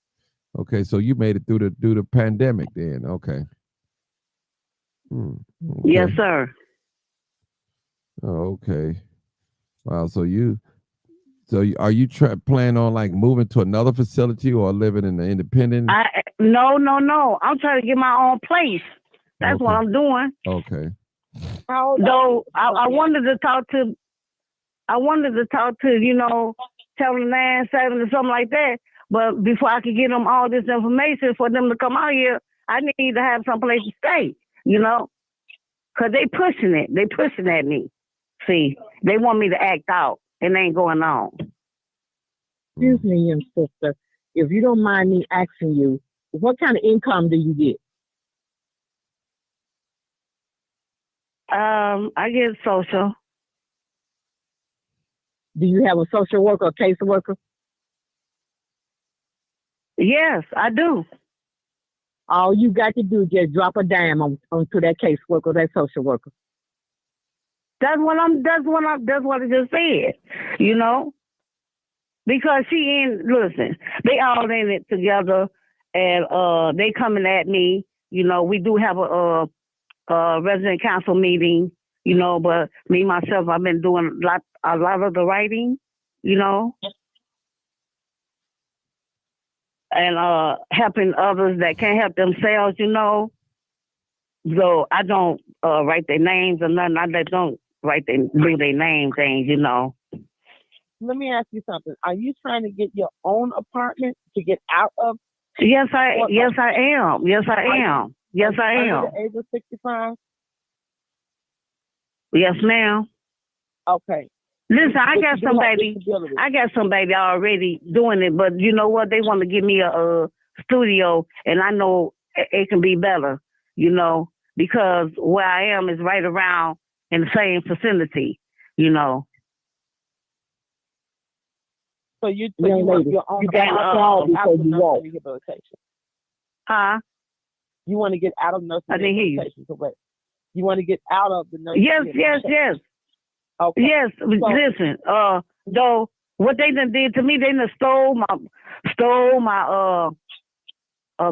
Okay, so you made it through the pandemic then. Okay. Okay. Yes, sir. Oh, okay. Wow. So are you planning on like moving to another facility or living in the independent? No. I'm trying to get my own place. That's what I'm doing. Okay. Though I wanted to talk to you know, Channel 9, 7 or something like that. But before I could get them all this information for them to come out here, I need to have some place to stay, you know, because they pushing it. They pushing at me. See, they want me to act out, and they ain't going on. Excuse me, young sister. If you don't mind me asking you, what kind of income do you get? I get social. Do you have a social worker or caseworker? Yes, I do. All you got to do is just drop a dime onto that caseworker, that social worker. That's what I just said. You know, because they all in it together, and they coming at me. You know, we do have a resident council meeting. You know, but me myself, I've been doing a lot of the writing. You know, and helping others that can't help themselves. You know, so I don't write their names or nothing. I don't do their name things. You know. Let me ask you something. Are you trying to get your own apartment to get out of? Yes, I am. Yes, I am. Yes, I am. Under the age of 65? Yes, ma'am. Okay. Listen, I got some baby already doing it, but you know what? They want to give me a studio, and I know it can be better, you know, because where I am is right around in the same vicinity, you know. So you want your own rehabilitation? Huh? You want to get out of nursing rehabilitation, correct? You want to get out of the nursing rehabilitation? Yes. Okay. Yes, so, listen, though what they done did to me, they done stole my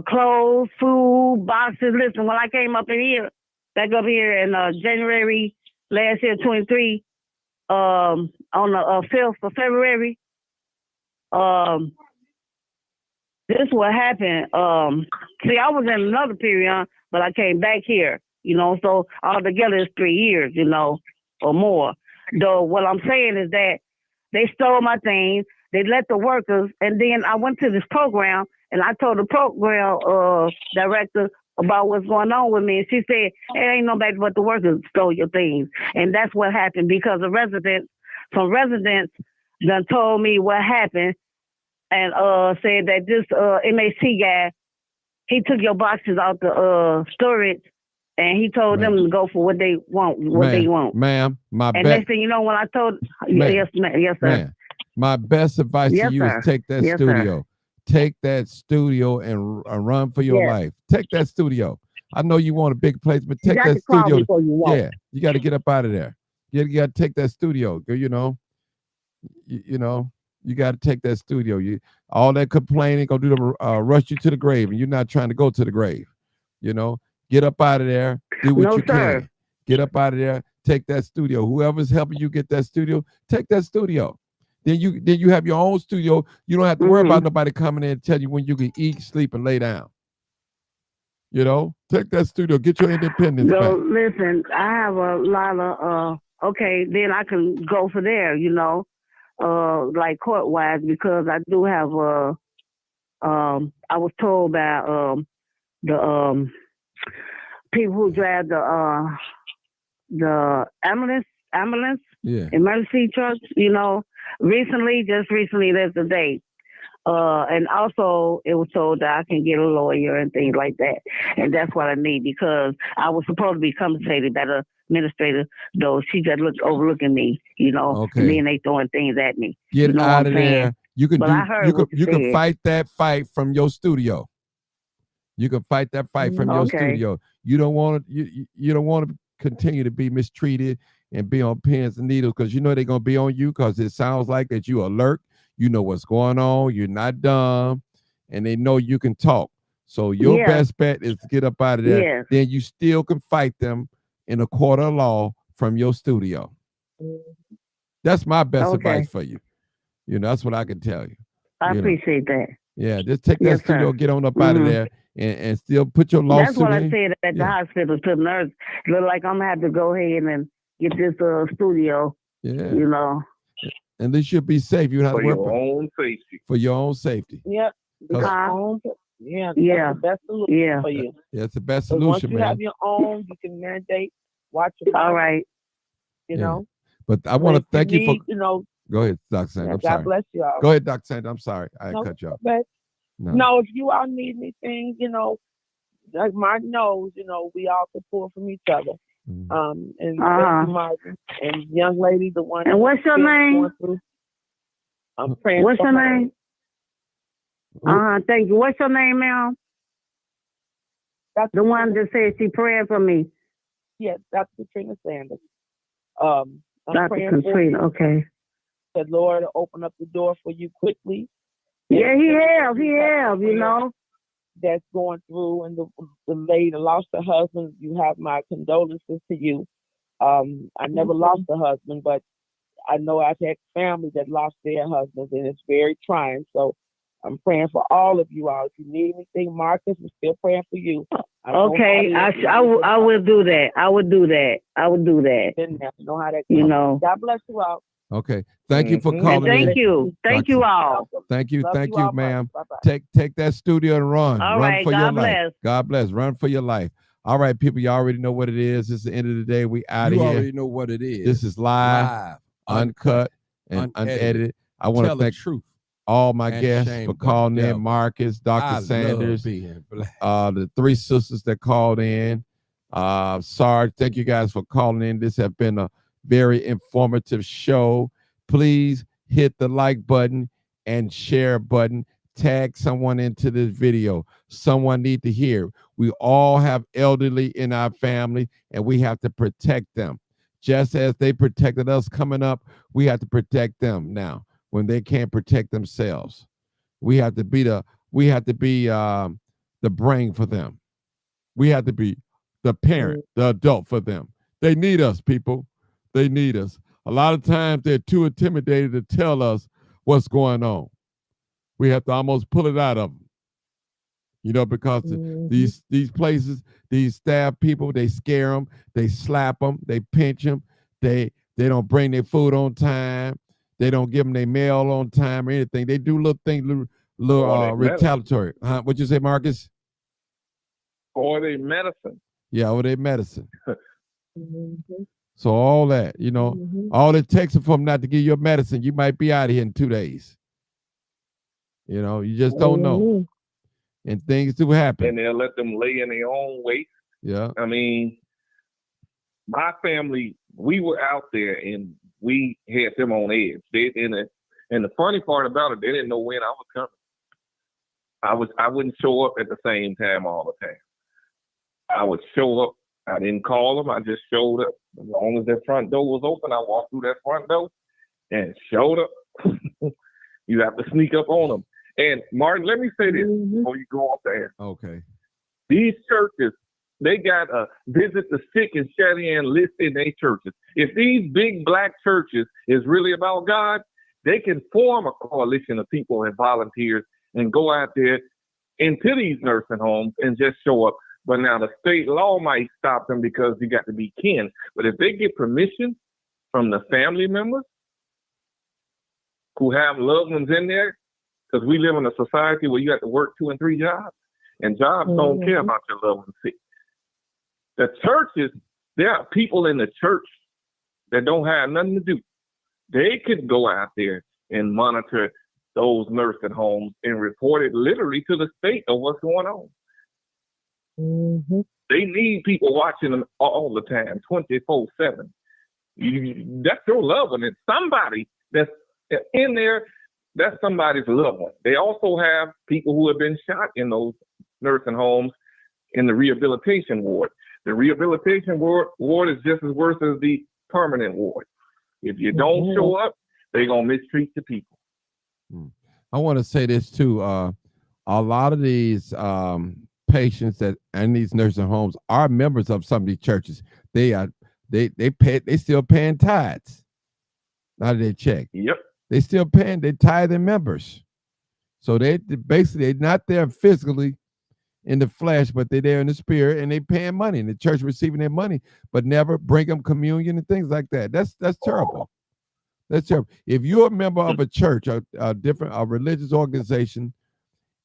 clothes, food, boxes. Listen, when I came back up here in January last year, 23, on the 5th of February, this what happened. See, I was in another period, but I came back here, you know, so altogether it's 3 years, you know, or more. Though what I'm saying is that they stole my things, they let the workers, and then I went to this program and I told the program director about what's going on with me. And she said, it ain't nobody but the workers stole your things. And that's what happened because some residents done told me what happened and said that this MAC guy, he took your boxes out the storage and he told them to go for what they want, Ma'am, next thing you know, when I told, yes, sir. Ma'am, my best advice to you is take that studio. Sir. Take that studio and run for your life. Take that studio. I know you want a big place, but take that studio. You got to get up out of there. You got to take that studio. You know, you got to take that studio. All that complaining gonna do to rush you to the grave, and you're not trying to go to the grave. You know, get up out of there. Do what you can. Get up out of there. Take that studio. Whoever's helping you get that studio, take that studio. Then you have your own studio. You don't have to worry about nobody coming in and tell you when you can eat, sleep, and lay down. You know, take that studio. Get your independence back. Listen, I have a lot of okay, then I can go for there, you know, like court-wise, because I do have I was told by the people who drive the ambulance emergency trucks, you know, just recently there's a date. And also it was told that I can get a lawyer and things like that. And that's what I need because I was supposed to be compensated by the administrator, though she just overlooking me, you know, and then they throwing things at me. Get out of there. You can you can fight that fight from your studio. You can fight that fight from your studio. You don't want to you don't want to continue to be mistreated and be on pins and needles because you know they're gonna be on you because it sounds like that you alert. You know what's going on. You're not dumb, and they know you can talk. So your best bet is to get up out of there. Yeah. Then you still can fight them in a court of law from your studio. That's my best advice for you. You know, that's what I can tell you. I appreciate that. Yeah, just take that studio, get on up out of there, and still put your lawsuit in. That's what I said at the hospital to the nurse. Look like I'm gonna have to go ahead and get this studio. Yeah, you know. And this should be safe. You have for to work your own safety. For your own safety. Yep. That's the best solution for you. Yeah, it's the best solution, once you have your own, you can mandate, watch your body. All right. You know. But I want to thank you for. You know. Go ahead, Dr. Sanders. I'm sorry. God bless you all. Go ahead, Dr. Sanders. I'm sorry. I cut you off. No, if you all need anything, you know, like Martin knows, you know, we all can pull from each other. And Martin and young lady, the one. And what's your name? I'm praying. What's your name? Thank you. What's your name, ma'am? That's the one that said she praying for me. Yes, Dr. Katrina Sanders. Dr. Katrina, okay. the Lord will open up the door for you quickly. Yeah, he have, you know. That's going through, and the lady lost her husband. You have my condolences to you. I never lost a husband, but I know I've had family that lost their husbands, and it's very trying. So I'm praying for all of you all. If you need anything, Marcus, we're still praying for you. Okay, I will do that. I would do that. You know how that goes. You know. God bless you all. Okay. Thank you for calling And in. thank you all. Thank you, Love thank you you, all, ma'am. Bye-bye. Take that studio and run. All Run right, for your God life. bless. God bless. Run for your life. All right, people, you already know what it is. It's the end of the day. We out of You here. already know what it is. This is live, uncut, and unedited. I want to thank truth. all my and guests shame for the calling devil. in. Marcus, Dr. I Sanders, love being black. the three sisters that called in. Sarge, thank you guys for calling in. This has been a very informative show. Please hit the like button and share button. Tag someone into this video. Someone need to hear. We all have elderly in our family, and we have to protect them. Just as they protected us coming up, we have to protect them now when they can't protect themselves. We have to be the brain for them. We have to be the parent, the adult for them. They need us, people. They need us. A lot of times they're too intimidated to tell us what's going on. We have to almost pull it out of them, you know, because these places, these staff people, they scare them, they slap them, they pinch them, they don't bring their food on time, they don't give them their mail on time or anything. They do little things, little retaliatory. What'd you say, Marcus? Or they medicine. Yeah, or they medicine. So all that, you know, all it takes for them not to give you medicine, you might be out of here in 2 days. You know, you just don't know. And things do happen. And they'll let them lay in their own waste. Yeah. I mean, my family, we were out there and we had them on edge. And the funny part about it, they didn't know when I was coming. I wouldn't show up at the same time all the time. I would show up. I didn't call them. I just showed up. As long as their front door was open, I walked through that front door and showed up. You have to sneak up on them. And Martin, let me say this before you go off there. Okay. These churches, they got a visit the sick and shut in list in their churches. If these big black churches is really about God, they can form a coalition of people and volunteers and go out there into these nursing homes and just show up. But now the state law might stop them because you got to be kin. But if they get permission from the family members who have loved ones in there, because we live in a society where you have to work 2 and 3 jobs, and jobs don't care about your loved ones sick. The churches, there are people in the church that don't have nothing to do. They could go out there and monitor those nursing homes and report it literally to the state of what's going on. They need people watching them all the time, 24/7. That's your loved one. And somebody that's in there, that's somebody's loved one. They also have people who have been shot in those nursing homes in the rehabilitation ward. The rehabilitation ward is just as worse as the permanent ward. If you don't show up, they're going to mistreat the people. I want to say this too. A lot of these patients that in these nursing homes are members of some of these churches. They still paying tithes. How do they check? Yep. They still paying, they tithe their members. So they basically, they're not there physically in the flesh, but they're there in the spirit, and they paying money, and the church receiving their money, but never bring them communion and things like that. That's terrible. That's terrible. If you're a member of a church, a religious organization,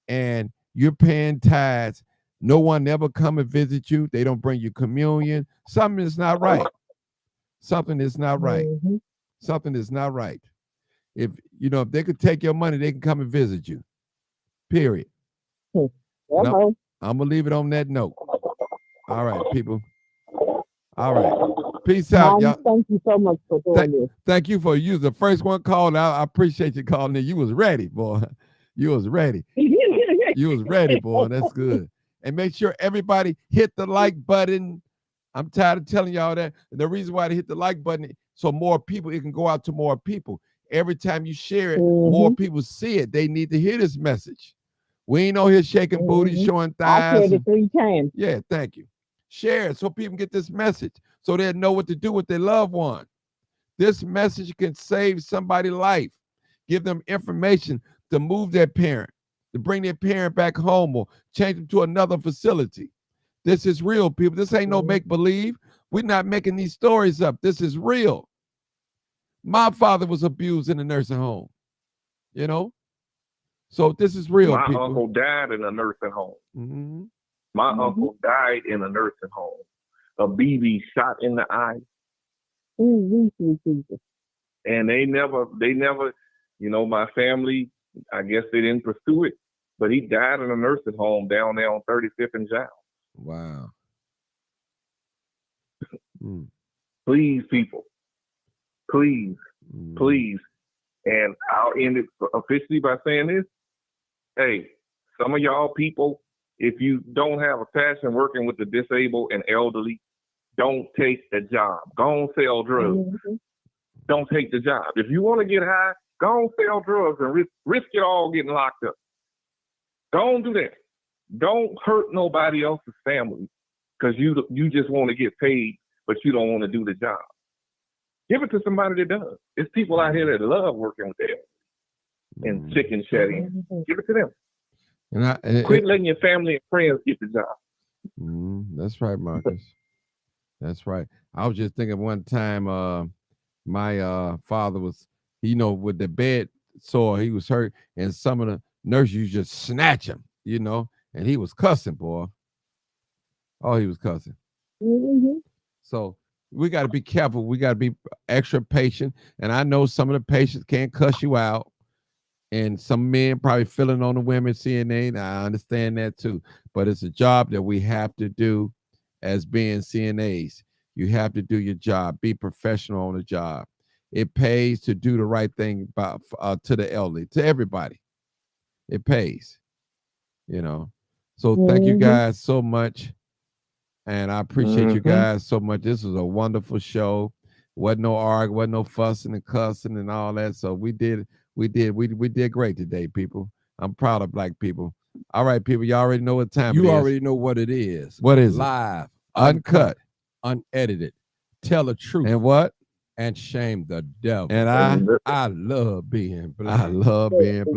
and you're paying tithes, no one ever come and visit you. They don't bring you communion. Something is not right. Something is not right. Something is not right. If they could take your money, they can come and visit you. Period. I'm gonna leave it on that note. All right, people. All right. Peace out, y'all. Thank you so much for doing this. Thank you for you. The first one called. I appreciate you calling in. You was ready, boy. You was ready. You was ready, boy. That's good. And make sure everybody hit the like button. I'm tired of telling y'all that. And the reason why they hit the like button, so more people, it can go out to more people. every time you share it, more people see it. They need to hear this message. We ain't on here shaking booty, showing I thighs. shared it 3 times. Yeah, thank you. Share it so people get this message, so they'll know what to do with their loved one. This message can save somebody's life, give them information to move their parent, to bring their parent back home or change them to another facility. This is real, people. This ain't no make-believe. We're not making these stories up. This is real. My father was abused in a nursing home, you know? So this is real, My people. uncle died in a nursing home. Mm-hmm. My uncle died in a nursing home. A BB shot in the eye. And they never, you know, my family, I guess they didn't pursue it, but he died in a nursing home down there on 35th and Giles. Wow. Please, people, please, please. And I'll end it officially by saying this. Hey, some of y'all people, if you don't have a passion working with the disabled and elderly, don't take the job. Go on, sell drugs. Don't take the job. If you want to get high, go on, sell drugs and risk it all getting locked up. Don't do that. Don't hurt nobody else's family because you just want to get paid, but you don't want to do the job. Give it to somebody that does. There's people out here that love working with them and chicken shedding. Give it to them. And quit letting your family and friends get the job. That's right, Marcus. That's right. I was just thinking one time, my father was, you know, with the bed sore, he was hurt, and some of the nurses just snatch him, you know, and he was cussing, boy. Oh, he was cussing. So we got to be careful. We got to be extra patient. And I know some of the patients can't cuss you out. And some men probably feeling on the women CNA. I understand that too. But it's a job that we have to do as being CNAs. You have to do your job. Be professional on the job. It pays to do the right thing to the elderly, to everybody. It pays, you know. So thank you guys so much. And I appreciate you guys so much. This was a wonderful show. Wasn't no arguing, wasn't no fussing and cussing and all that. So we did great today, people. I'm proud of Black people. All right, people, you already know what time it is. You already know what it is. What is it? Live, uncut, unedited. Tell the truth. And what? And shame the devil. And I love being Black. I love being Black.